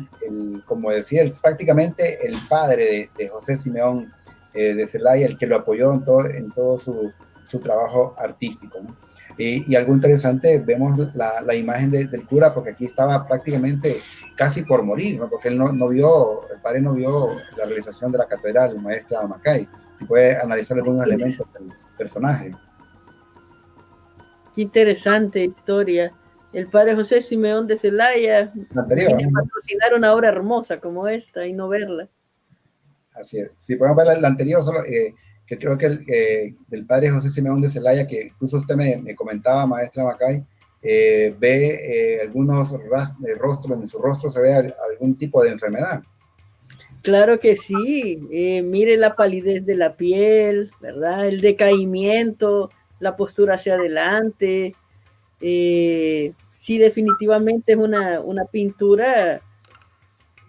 como decía, prácticamente el padre de José Simeón de Celaya, el que lo apoyó en todo su trabajo artístico, ¿no? Y algo interesante, vemos la imagen del cura, porque aquí estaba prácticamente casi por morir, ¿no? Porque él el padre no vio la realización de la catedral, el maestro Amacay. Si puede analizar algunos elementos del personaje. Qué interesante historia. El padre José Simeón de Celaya viene a patrocinar una obra hermosa como esta y no verla. Así es. Si podemos ver la anterior, solo, que creo que del padre José Simeón de Celaya, que incluso usted me comentaba, maestra Macay, ve algunos rostros, en su rostro se ve algún tipo de enfermedad. Claro que sí, mire la palidez de la piel, ¿verdad? El decaimiento, la postura hacia adelante. Sí, definitivamente es una pintura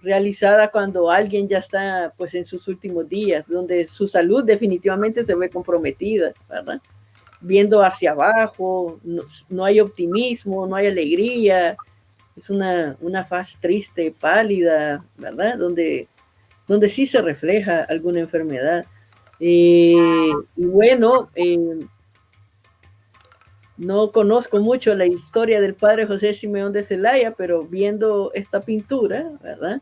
realizada cuando alguien ya está pues en sus últimos días, donde su salud definitivamente se ve comprometida, ¿verdad? Viendo hacia abajo, no hay optimismo, no hay alegría, es una faz triste, pálida, ¿verdad? Donde sí se refleja alguna enfermedad. Y bueno, no conozco mucho la historia del padre José Simeón de Celaya, pero viendo esta pintura, ¿verdad?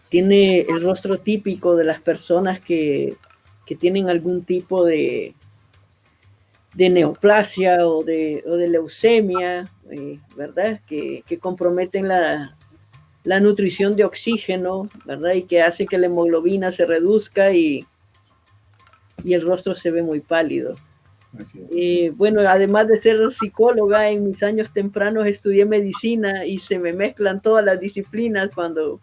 Tiene el rostro típico de las personas que tienen algún tipo de neoplasia o de leucemia, ¿verdad? Que comprometen la nutrición de oxígeno, ¿verdad? Y que hace que la hemoglobina se reduzca y el rostro se ve muy pálido. Bueno, además de ser psicóloga, en mis años tempranos estudié medicina y se me mezclan todas las disciplinas cuando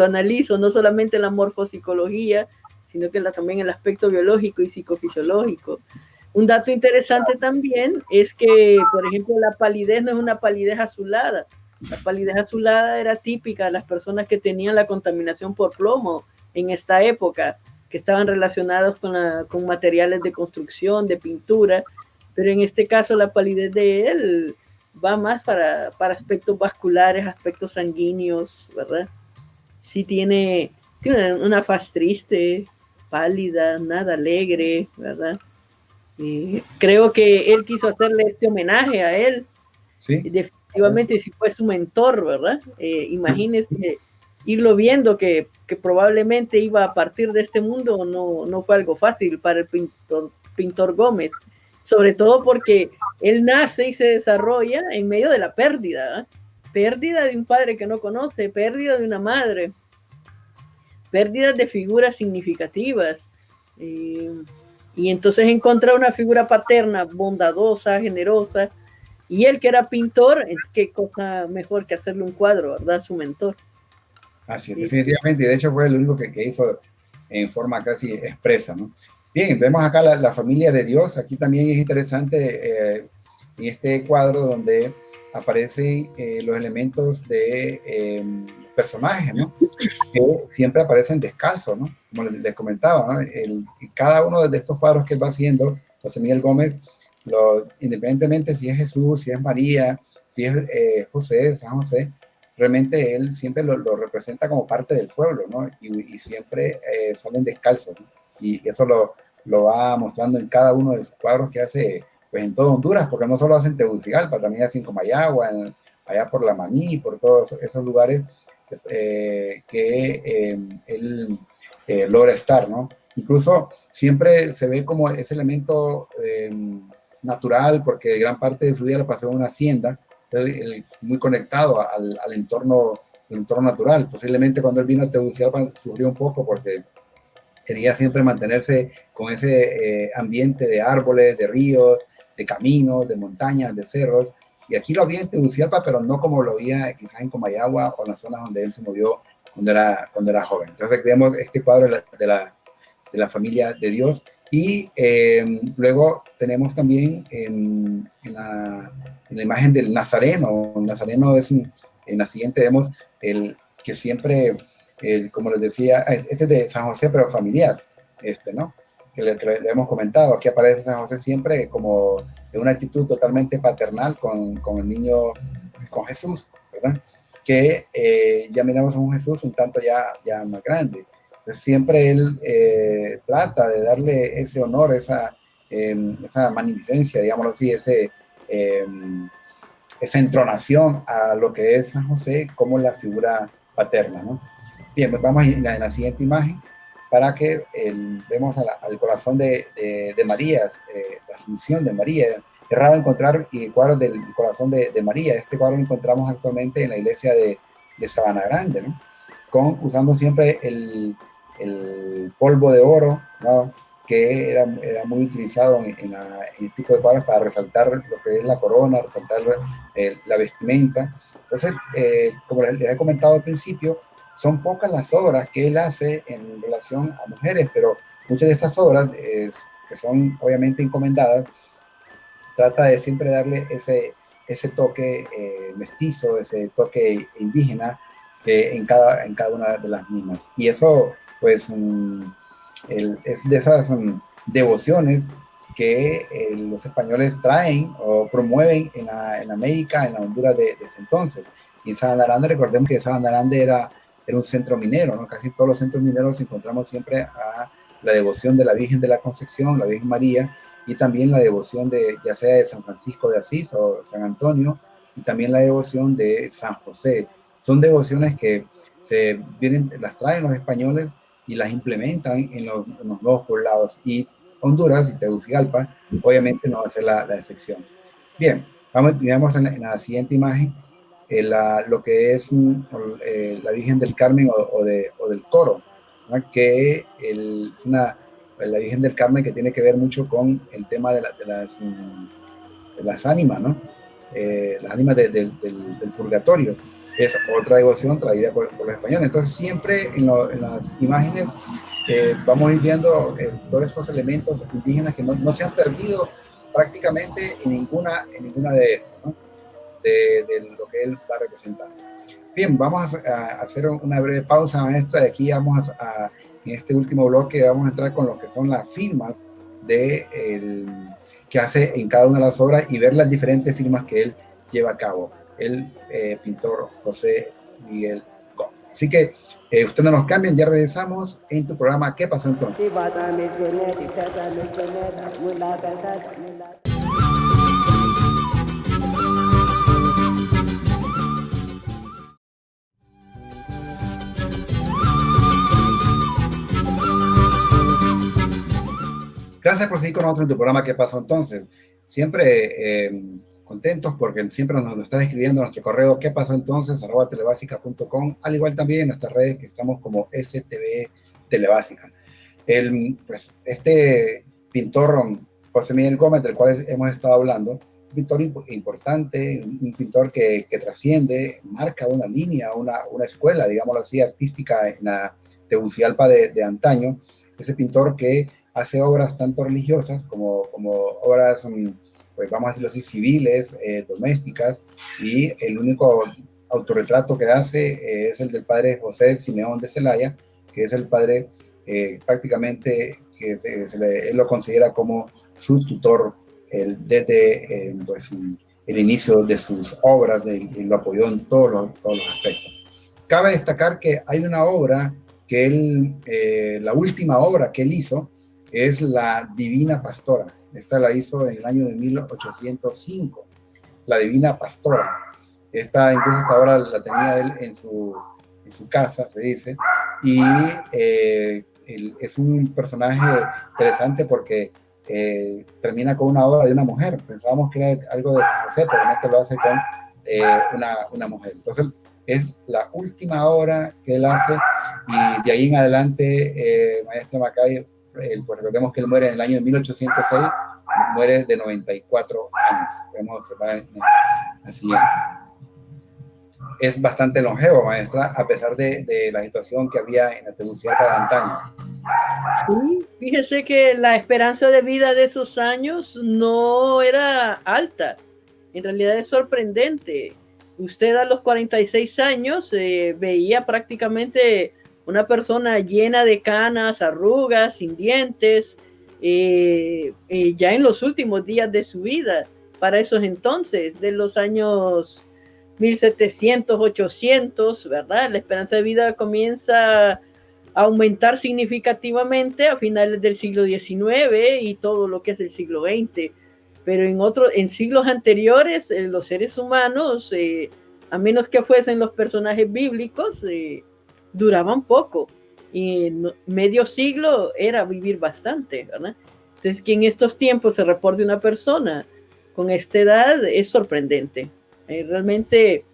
analizo no solamente la morfopsicología, sino que también el aspecto biológico y psicofisiológico. Un dato interesante también es que, por ejemplo, la palidez no es una palidez azulada. La palidez azulada era típica de las personas que tenían la contaminación por plomo en esta época, que estaban relacionados con materiales de construcción, de pintura, pero en este caso la palidez de él va más para aspectos vasculares, aspectos sanguíneos, ¿verdad? Sí tiene una faz triste, pálida, nada alegre, ¿verdad? Creo que él quiso hacerle este homenaje a él. Sí. Definitivamente si fue su mentor, ¿verdad? Imagínese irlo viendo que probablemente iba a partir de este mundo, no fue algo fácil para el pintor Gómez, sobre todo porque él nace y se desarrolla en medio de la pérdida, pérdida de un padre que no conoce, pérdida de una madre, pérdidas de figuras significativas. Y entonces encontrar una figura paterna bondadosa, generosa, y él que era pintor, qué cosa mejor que hacerle un cuadro, ¿verdad? Su mentor. Así es, definitivamente. De hecho, fue el único que hizo en forma casi expresa, ¿no? Bien, vemos acá la familia de Dios. Aquí también es interesante en este cuadro donde aparecen los elementos de personajes, ¿no? Que siempre aparecen descalzos, ¿no? Como les comentaba, ¿no? Cada uno de estos cuadros que él va haciendo, José Miguel Gómez, independientemente si es Jesús, si es María, si es José, San José, realmente él siempre lo representa como parte del pueblo, ¿no? Y siempre salen descalzos, ¿no? Y eso lo va mostrando en cada uno de sus cuadros que hace, pues en todo Honduras, porque no solo hacen Tegucigalpa, también hacen Comayagua, allá por La Maní, por todos esos lugares que él logra estar, ¿no? Incluso siempre se ve como ese elemento natural, porque gran parte de su vida lo pasó en una hacienda, él muy conectado al entorno natural. Posiblemente cuando él vino a Tegucigalpa sufrió un poco porque quería siempre mantenerse con ese ambiente de árboles, de ríos, de caminos, de montañas, de cerros. Y aquí lo había en Tegucigalpa, pero no como lo había quizás en Comayagua o en las zonas donde él se movió cuando era joven. Entonces vemos este cuadro de la familia de Dios. Y luego tenemos también en la imagen del Nazareno. El Nazareno es, en la siguiente vemos que siempre, como les decía, este es de San José, pero familiar, ¿no? Que le hemos comentado. Aquí aparece San José siempre como en una actitud totalmente paternal con el niño, con Jesús, ¿verdad? Que ya miramos a un Jesús un tanto ya más grande. Entonces, siempre él trata de darle ese honor, esa magnificencia, digámoslo así, esa entronación a lo que es San José como la figura paterna, ¿no? Bien, pues vamos en la siguiente imagen para que vemos al corazón de María, la Asunción de María. Es raro encontrar cuadros del corazón de María. Este cuadro lo encontramos actualmente en la iglesia de Sabana Grande, ¿no? Usando siempre el polvo de oro, ¿no? Que era muy utilizado en este tipo de cuadros para resaltar lo que es la corona, resaltar la vestimenta. Entonces, como les he comentado al principio, son pocas las obras que él hace en relación a mujeres, pero muchas de estas obras, que son obviamente encomendadas, trata de siempre darle ese toque mestizo, ese toque indígena en cada una de las mismas. Y eso, pues, es de esas devociones que los españoles traen o promueven en América, en la Honduras de ese entonces. Y en Sabana Grande, recordemos que Sabana Grande era un centro minero, ¿no? Casi todos los centros mineros encontramos siempre a la devoción de la Virgen de la Concepción, la Virgen María, y también la devoción ya sea de San Francisco de Asís o San Antonio, y también la devoción de San José. Son devociones que las traen los españoles y las implementan en los nuevos poblados, y Honduras y Tegucigalpa obviamente no va a ser la excepción. Bien, miramos en la siguiente imagen lo que es la Virgen del Carmen o del Coro, ¿no? Que es la Virgen del Carmen que tiene que ver mucho con el tema de las ánimas, ¿no? Las ánimas del purgatorio. Es otra devoción traída por los españoles. Entonces siempre en las imágenes vamos a ir viendo todos esos elementos indígenas que no se han perdido prácticamente en ninguna de estas, ¿no? De lo que él va representando. Bien, vamos a hacer una breve pausa, maestra. De aquí vamos en este último bloque vamos a entrar con lo que son las firmas que hace en cada una de las obras y ver las diferentes firmas que él lleva a cabo. El pintor José Miguel Gómez. Así que usted no nos cambien, ya regresamos en tu programa ¿Qué pasó entonces? Gracias por seguir con nosotros en tu programa ¿Qué pasó entonces? Siempre contentos porque siempre nos estás escribiendo nuestro correo ¿qué pasó entonces? @telebásica.com, al igual también en nuestras redes que estamos como STV Telebásica. Pues, este pintor José Miguel Gómez, del cual hemos estado hablando, un pintor importante, un pintor que trasciende, marca una línea, una escuela, digámoslo así, artística en la Tegucigalpa de antaño. Ese pintor que hace obras tanto religiosas como obras, pues vamos a decirlo así, civiles, domésticas, y el único autorretrato que hace es el del padre José Simeón de Celaya, que es el padre prácticamente que él lo considera como su tutor desde pues, el inicio de sus obras, y lo apoyó en todos los aspectos. Cabe destacar que hay una obra que él, la última obra que él hizo es la Divina Pastora. Esta la hizo en el año de 1805, la Divina Pastora. Esta incluso hasta ahora la tenía él en su casa, se dice, y es un personaje interesante porque termina con una obra de una mujer. Pensábamos que era algo de San José, pero no, que lo hace con una mujer. Entonces, es la última obra que él hace, y de ahí en adelante, maestro Macay, pues recordemos que él muere en el año de 1806, muere de 94 años. Podemos observar así. Es bastante longevo, maestra, a pesar de la situación que había en la Tegucigalpa de antaño. Sí, fíjese que la esperanza de vida de esos años no era alta. En realidad es sorprendente. Usted a los 46 años veía prácticamente una persona llena de canas, arrugas, sin dientes, ya en los últimos días de su vida. Para esos entonces, de los años 1700, 800, ¿verdad? La esperanza de vida comienza a aumentar significativamente a finales del siglo XIX y todo lo que es el siglo XX. Pero en siglos anteriores, los seres humanos, a menos que fuesen los personajes bíblicos, duraban poco. Y medio siglo era vivir bastante, ¿verdad? Entonces, que en estos tiempos se reporte una persona con esta edad es sorprendente. Realmente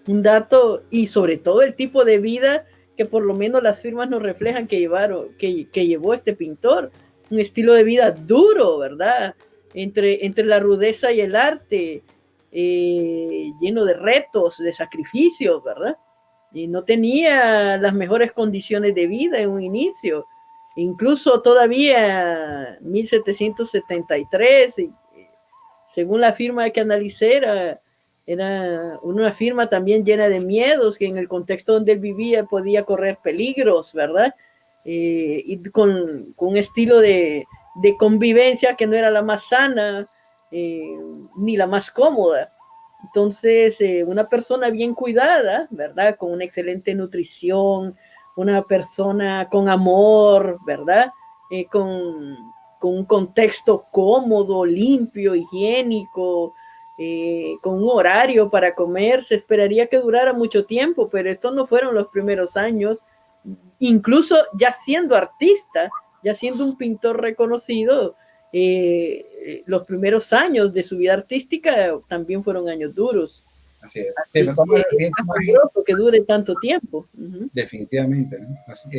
un dato, y sobre todo el tipo de vida que por lo menos las firmas nos reflejan que llevó este pintor. Un estilo de vida duro, ¿verdad? Entre la rudeza y el arte, lleno de retos, de sacrificios, ¿verdad? Y no tenía las mejores condiciones de vida en un inicio. Incluso todavía 1773, según la firma que analicé, era una firma también llena de miedos, que en el contexto donde él vivía podía correr peligros, ¿verdad? Y con un estilo de convivencia que no era la más sana, ni la más cómoda. Entonces, una persona bien cuidada, ¿verdad? Con una excelente nutrición, una persona con amor, ¿verdad? Con un contexto cómodo, limpio, higiénico, con un horario para comer. Se esperaría que durara mucho tiempo, pero estos no fueron los primeros años. Incluso ya siendo artista, ya siendo un pintor reconocido, los primeros años de su vida artística también fueron años duros. Así es. Así es peligroso que dure tanto tiempo. Definitivamente, ¿no? Así,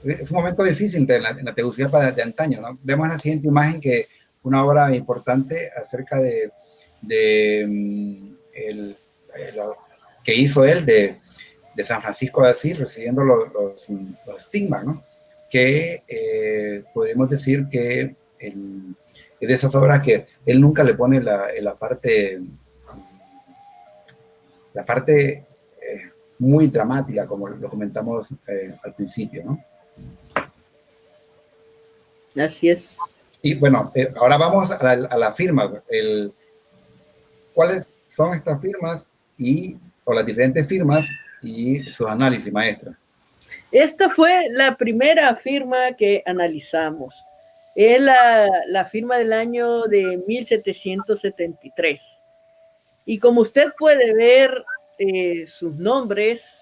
es un momento difícil en la Tegucigalpa de antaño, ¿no? Vemos la siguiente imagen, que una obra importante acerca que hizo él de San Francisco de Asís, recibiendo los estigmas, ¿no? Que podríamos decir que es de esas obras que él nunca le pone la parte muy dramática, como lo comentamos al principio, ¿no? Así es. Y bueno, ahora vamos a la firma. ¿Cuáles son estas firmas o las diferentes firmas y sus análisis, maestra. Esta fue la primera firma que analizamos. Es la firma del año de 1773. Y como usted puede ver, sus nombres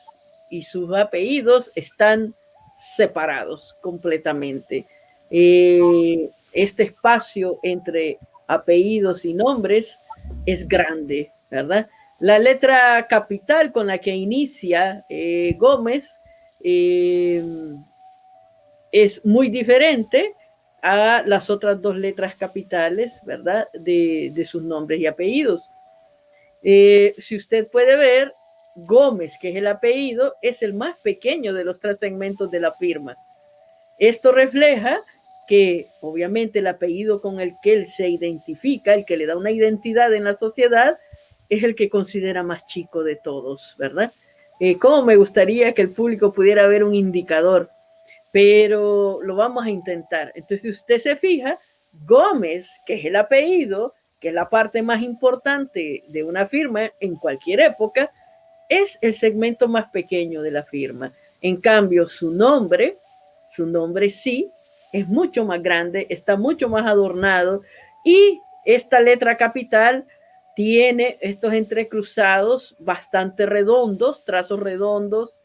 y sus apellidos están separados completamente. Este espacio entre apellidos y nombres es grande, ¿verdad? La letra capital con la que inicia Gómez es muy diferente a las otras dos letras capitales, ¿verdad? De sus nombres y apellidos. Si usted puede ver, Gómez, que es el apellido, es el más pequeño de los tres segmentos de la firma. Esto refleja que obviamente el apellido con el que él se identifica, el que le da una identidad en la sociedad, es el que considera más chico de todos, ¿verdad? Cómo me gustaría que el público pudiera ver un indicador, pero lo vamos a intentar. Entonces, si usted se fija, Gómez, que es el apellido, que es la parte más importante de una firma en cualquier época, es el segmento más pequeño de la firma. En cambio, su nombre sí, es mucho más grande, está mucho más adornado, y esta letra capital tiene estos entrecruzados bastante redondos, trazos redondos,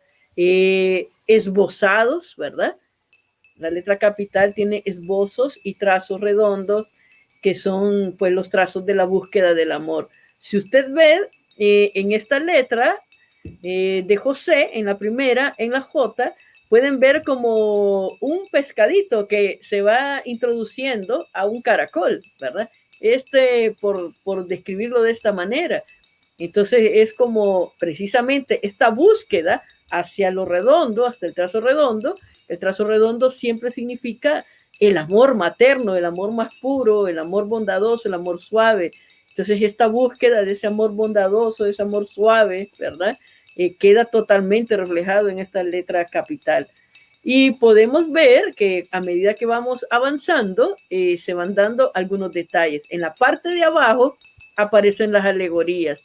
esbozados, ¿verdad? La letra capital tiene esbozos y trazos redondos que son pues los trazos de la búsqueda del amor. Si usted ve en esta letra de José, en la primera, en la J, pueden ver como un pescadito que se va introduciendo a un caracol, ¿verdad? Por describirlo de esta manera. Entonces es como precisamente esta búsqueda hacia lo redondo, hasta el trazo redondo. El trazo redondo siempre significa el amor materno, el amor más puro, el amor bondadoso, el amor suave. Entonces esta búsqueda de ese amor bondadoso, de ese amor suave, ¿verdad? Queda totalmente reflejado en esta letra capital. Y podemos ver que a medida que vamos avanzando, se van dando algunos detalles. En la parte de abajo aparecen las alegorías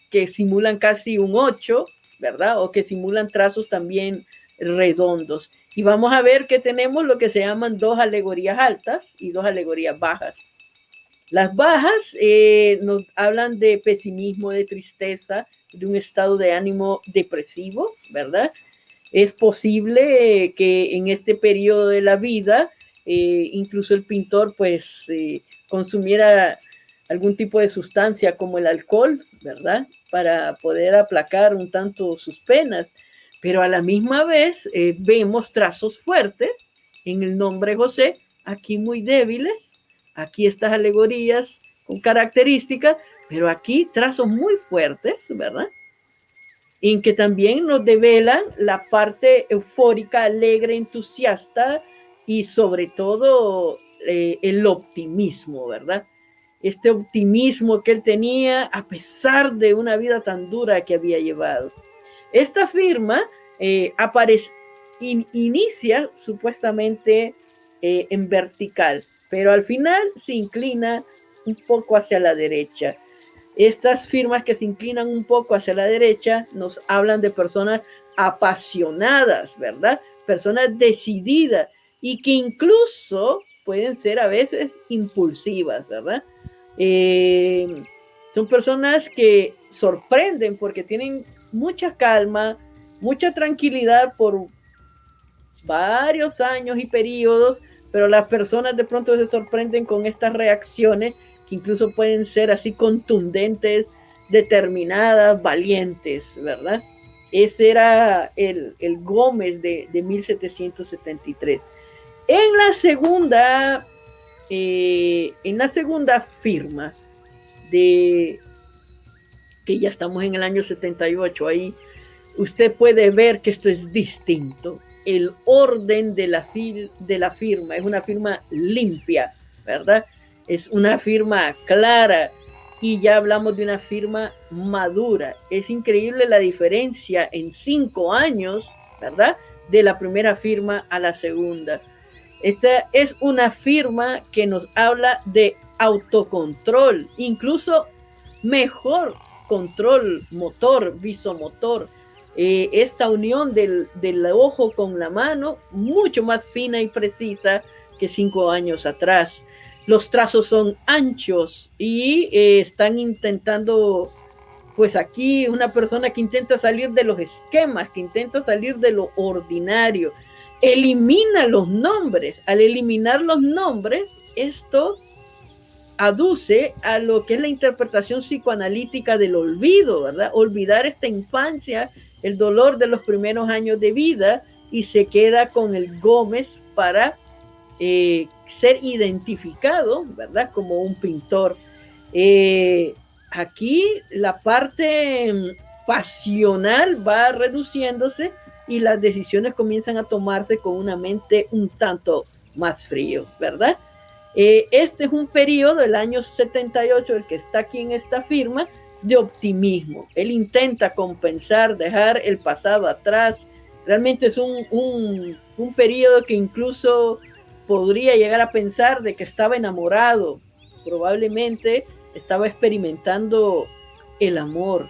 que simulan casi un 8, ¿verdad? O que simulan trazos también redondos. Y vamos a ver que tenemos lo que se llaman dos alegorías altas y dos alegorías bajas. Las bajas nos hablan de pesimismo, de tristeza, de un estado de ánimo depresivo, ¿verdad? Es posible que en este periodo de la vida incluso el pintor pues consumiera algún tipo de sustancia como el alcohol, ¿verdad? Para poder aplacar un tanto sus penas. Pero a la misma vez vemos trazos fuertes en el nombre José, aquí muy débiles, aquí estas alegorías con características, pero aquí trazos muy fuertes, ¿verdad? En que también nos develan la parte eufórica, alegre, entusiasta y sobre todo el optimismo, ¿verdad? Este optimismo que él tenía a pesar de una vida tan dura que había llevado. Esta firma inicia supuestamente en vertical, pero al final se inclina un poco hacia la derecha. Estas firmas que se inclinan un poco hacia la derecha nos hablan de personas apasionadas, ¿verdad? Personas decididas y que incluso pueden ser a veces impulsivas, ¿verdad? Son personas que sorprenden porque tienen mucha calma, mucha tranquilidad por varios años y periodos, pero las personas de pronto se sorprenden con estas reacciones que incluso pueden ser así contundentes, determinadas, valientes, ¿verdad? Ese era el Gómez de 1773. En la segunda firma que ya estamos en el año 78, ahí usted puede ver que esto es distinto. El orden de la firma es una firma limpia, ¿verdad? Es una firma clara y ya hablamos de una firma madura. Es increíble la diferencia en 5 años, ¿verdad? De la primera firma a la segunda. Esta es una firma que nos habla de autocontrol, incluso mejor control motor, visomotor, esta unión del ojo con la mano, mucho más fina y precisa que 5 años atrás. Los trazos son anchos y están intentando, pues aquí una persona que intenta salir de los esquemas, que intenta salir de lo ordinario, elimina los nombres. Al eliminar los nombres, esto aduce a lo que es la interpretación psicoanalítica del olvido, ¿verdad? Olvidar esta infancia, el dolor de los primeros años de vida, y se queda con el Gómez para ser identificado, ¿verdad? Como un pintor. Aquí la parte pasional va reduciéndose y las decisiones comienzan a tomarse con una mente un tanto más frío, ¿verdad? Este es un periodo, el año 78, el que está aquí en esta firma, de optimismo. Él intenta compensar, dejar el pasado atrás. Realmente es un periodo que incluso podría llegar a pensar de que estaba enamorado. Probablemente estaba experimentando el amor.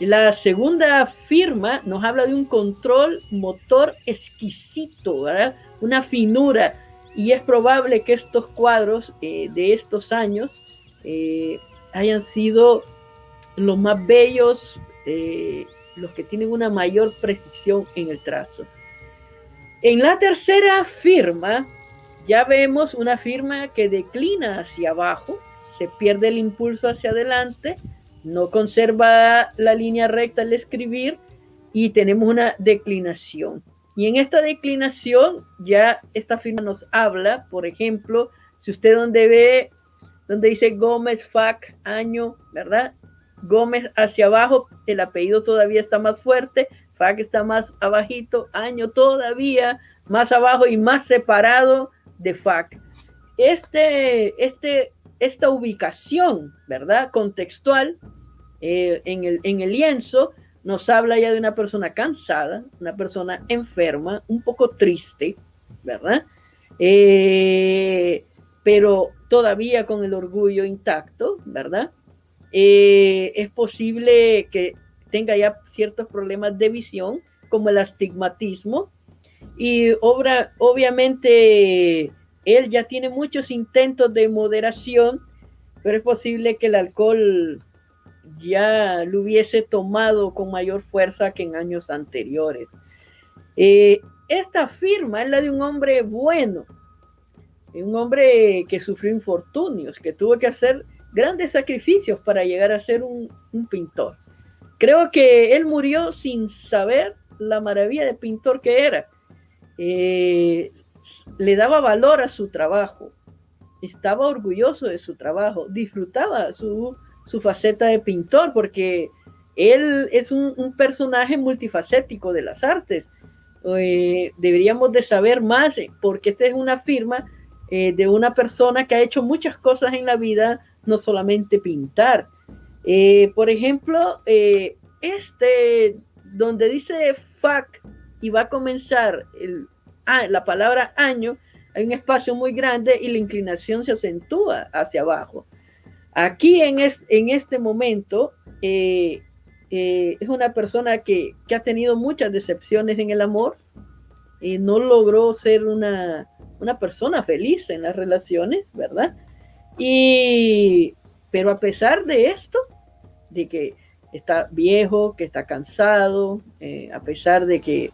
La segunda firma nos habla de un control motor exquisito, ¿verdad? Una finura, y es probable que estos cuadros de estos años hayan sido los más bellos, los que tienen una mayor precisión en el trazo. En la tercera firma ya vemos una firma que declina hacia abajo, se pierde el impulso hacia adelante, no conserva la línea recta al escribir y tenemos una declinación. Y en esta declinación ya esta firma nos habla, por ejemplo, si usted donde dice Gómez, Fac, año, ¿verdad? Gómez hacia abajo, el apellido todavía está más fuerte, Fac está más abajito, año todavía más abajo y más separado de Fac. Esta ubicación, ¿verdad? Contextual en el lienzo nos habla ya de una persona cansada, una persona enferma, un poco triste, ¿verdad? Pero todavía con el orgullo intacto, ¿verdad? Es posible que tenga ya ciertos problemas de visión, como el astigmatismo, y obviamente él ya tiene muchos intentos de moderación, pero es posible que el alcohol ya lo hubiese tomado con mayor fuerza que en años anteriores. Esta firma es la de un hombre bueno, un hombre que sufrió infortunios, que tuvo que hacer grandes sacrificios para llegar a ser un pintor. Creo que él murió sin saber la maravilla de pintor que era. Le daba valor a su trabajo, estaba orgulloso de su trabajo, disfrutaba su faceta de pintor, porque él es un personaje multifacético de las artes. Deberíamos de saber más, porque esta es una firma de una persona que ha hecho muchas cosas en la vida, no solamente pintar. Por ejemplo, donde dice Fac y va a comenzar la palabra año, hay un espacio muy grande y la inclinación se acentúa hacia abajo. Aquí en este momento es una persona que ha tenido muchas decepciones en el amor, no logró ser una persona feliz en las relaciones, ¿verdad? Pero a pesar de esto, de que está viejo, que está cansado, a pesar de que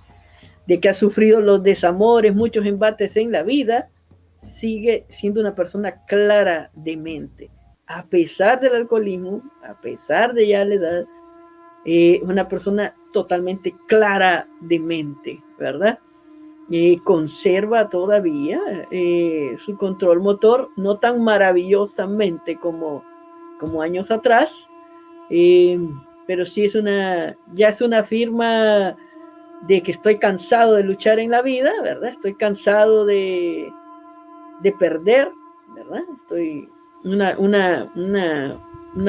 ha sufrido los desamores, muchos embates en la vida, sigue siendo una persona clara de mente. A pesar del alcoholismo, a pesar de ya la edad, una persona totalmente clara de mente, ¿verdad? Conserva todavía su control motor, no tan maravillosamente como años atrás, pero sí ya es una firma de que estoy cansado de luchar en la vida, ¿verdad? Estoy cansado de perder, ¿verdad? Estoy una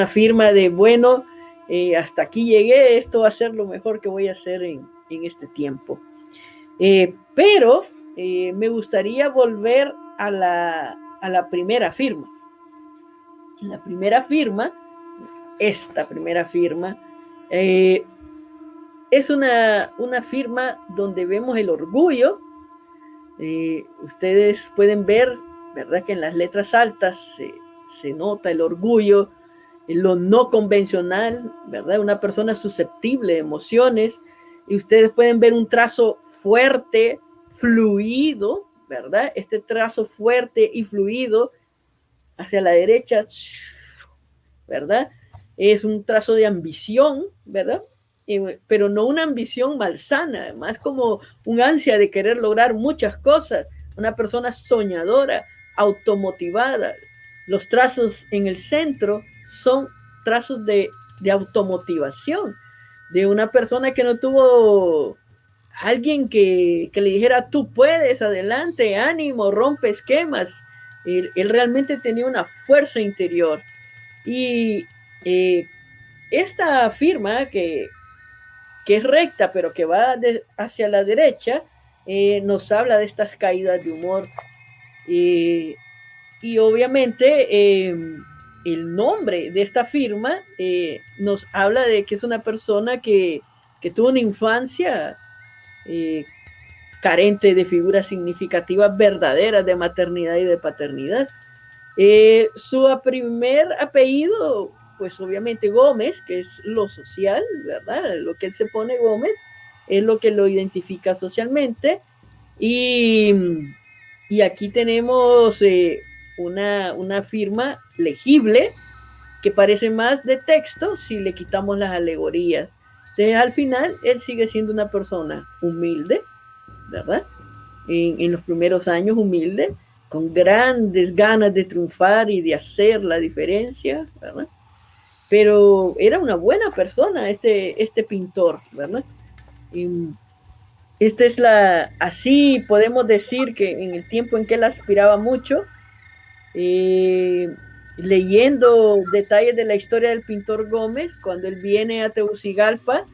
firma de, bueno, hasta aquí llegué, esto va a ser lo mejor que voy a hacer en este tiempo. Pero me gustaría volver a la primera firma. En la primera firma esta primera firma. Es una firma donde vemos el orgullo. Ustedes pueden ver, ¿verdad?, que en las letras altas se nota el orgullo, lo no convencional, ¿verdad? Una persona susceptible de emociones, y ustedes pueden ver un trazo fuerte, fluido, ¿verdad? Este trazo fuerte y fluido hacia la derecha, ¿verdad? Es un trazo de ambición, ¿verdad? Pero no una ambición malsana, más como un ansia de querer lograr muchas cosas, una persona soñadora, automotivada. Los trazos en el centro son trazos de automotivación, de una persona que no tuvo alguien que le dijera, tú puedes, adelante, ánimo, rompe esquemas. Él realmente tenía una fuerza interior. Y esta firma que es recta, pero que va hacia la derecha, nos habla de estas caídas de humor. Y obviamente el nombre de esta firma nos habla de que es una persona que tuvo una infancia carente de figuras significativas verdaderas de maternidad y de paternidad. Su primer apellido, pues obviamente Gómez, que es lo social, ¿verdad? Lo que él se pone Gómez es lo que lo identifica socialmente. Y aquí tenemos una firma legible que parece más de texto si le quitamos las alegorías. Entonces, al final, él sigue siendo una persona humilde, ¿verdad? En los primeros años humilde, con grandes ganas de triunfar y de hacer la diferencia, ¿verdad? Pero era una buena persona este pintor, ¿verdad? Y esta es así podemos decir que en el tiempo en que él aspiraba mucho, leyendo detalles de la historia del pintor Gómez, cuando él viene a Tegucigalpa,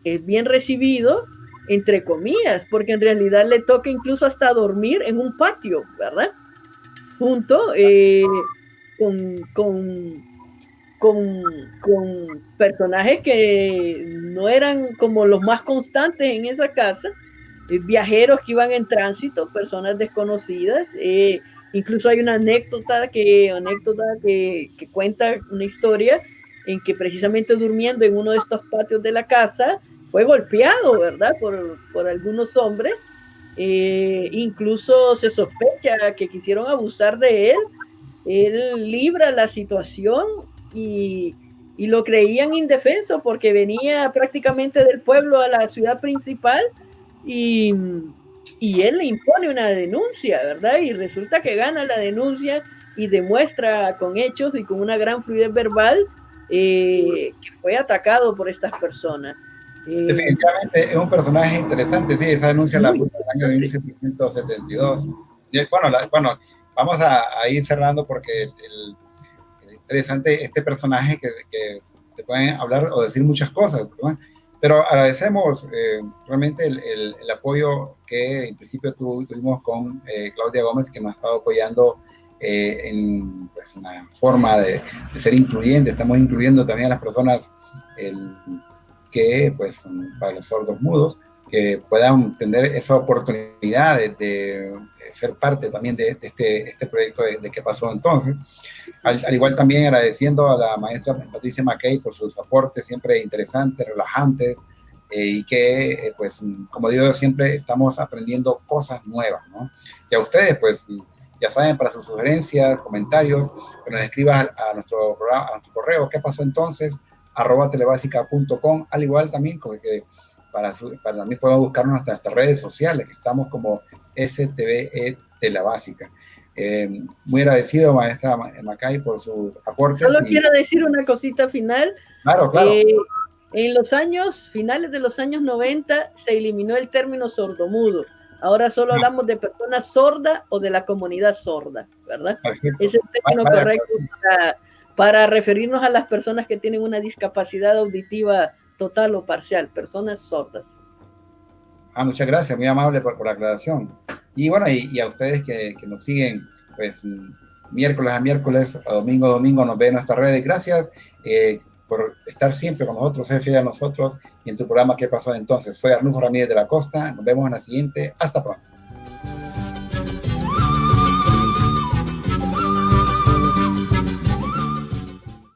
es bien recibido, entre comillas, porque en realidad le toca incluso hasta dormir en un patio, ¿verdad? Junto con personajes que no eran como los más constantes en esa casa, viajeros que iban en tránsito, personas desconocidas. Incluso hay una anécdota que cuenta una historia en que precisamente durmiendo en uno de estos patios de la casa fue golpeado, ¿verdad?, por algunos hombres. Incluso se sospecha que quisieron abusar de él. Él libra la situación y lo creían indefenso porque venía prácticamente del pueblo a la ciudad principal y él le impone una denuncia, ¿verdad? Y resulta que gana la denuncia y demuestra con hechos y con una gran fluidez verbal que fue atacado por estas personas. Definitivamente es un personaje interesante, sí, esa denuncia la puso en el año de 1772. Bueno, vamos a ir cerrando porque el interesante este personaje que se pueden hablar o decir muchas cosas, ¿verdad? Pero agradecemos realmente el apoyo que en principio tuvimos con Claudia Gómez, que nos ha estado apoyando en una forma de ser incluyente. Estamos incluyendo también a las personas que, pues, para los sordos mudos, que puedan tener esa oportunidad de ser parte también de este proyecto de qué pasó entonces. Al igual también agradeciendo a la maestra Patricia Mackey por sus aportes siempre interesantes, relajantes, y que, pues, como digo, siempre estamos aprendiendo cosas nuevas, ¿no? Y a ustedes, pues, ya saben, para sus sugerencias, comentarios, que nos escriban a nuestro correo, ¿qué pasó entonces? @telebasica.com, al igual también que para también pueden buscarnos hasta nuestras redes sociales, que estamos como STVE Telebásica. Muy agradecido, maestra Mackay, por sus aportes. Solo quiero decir una cosita final. Claro, claro. En los finales de los años 90, se eliminó el término sordomudo. Ahora solo hablamos de personas sordas o de la comunidad sorda, ¿verdad? Perfecto. Es el término correcto para referirnos a las personas que tienen una discapacidad auditiva total o parcial, personas sordas. Muchas gracias, muy amable por la aclaración. Y bueno, y a ustedes que nos siguen, pues miércoles a miércoles, a domingo nos ven en nuestras redes. Gracias. por estar siempre con nosotros, ser fiel a nosotros y en tu programa ¿Qué pasó entonces? Soy Arnulfo Ramírez de la Costa. Nos vemos en la siguiente. Hasta pronto.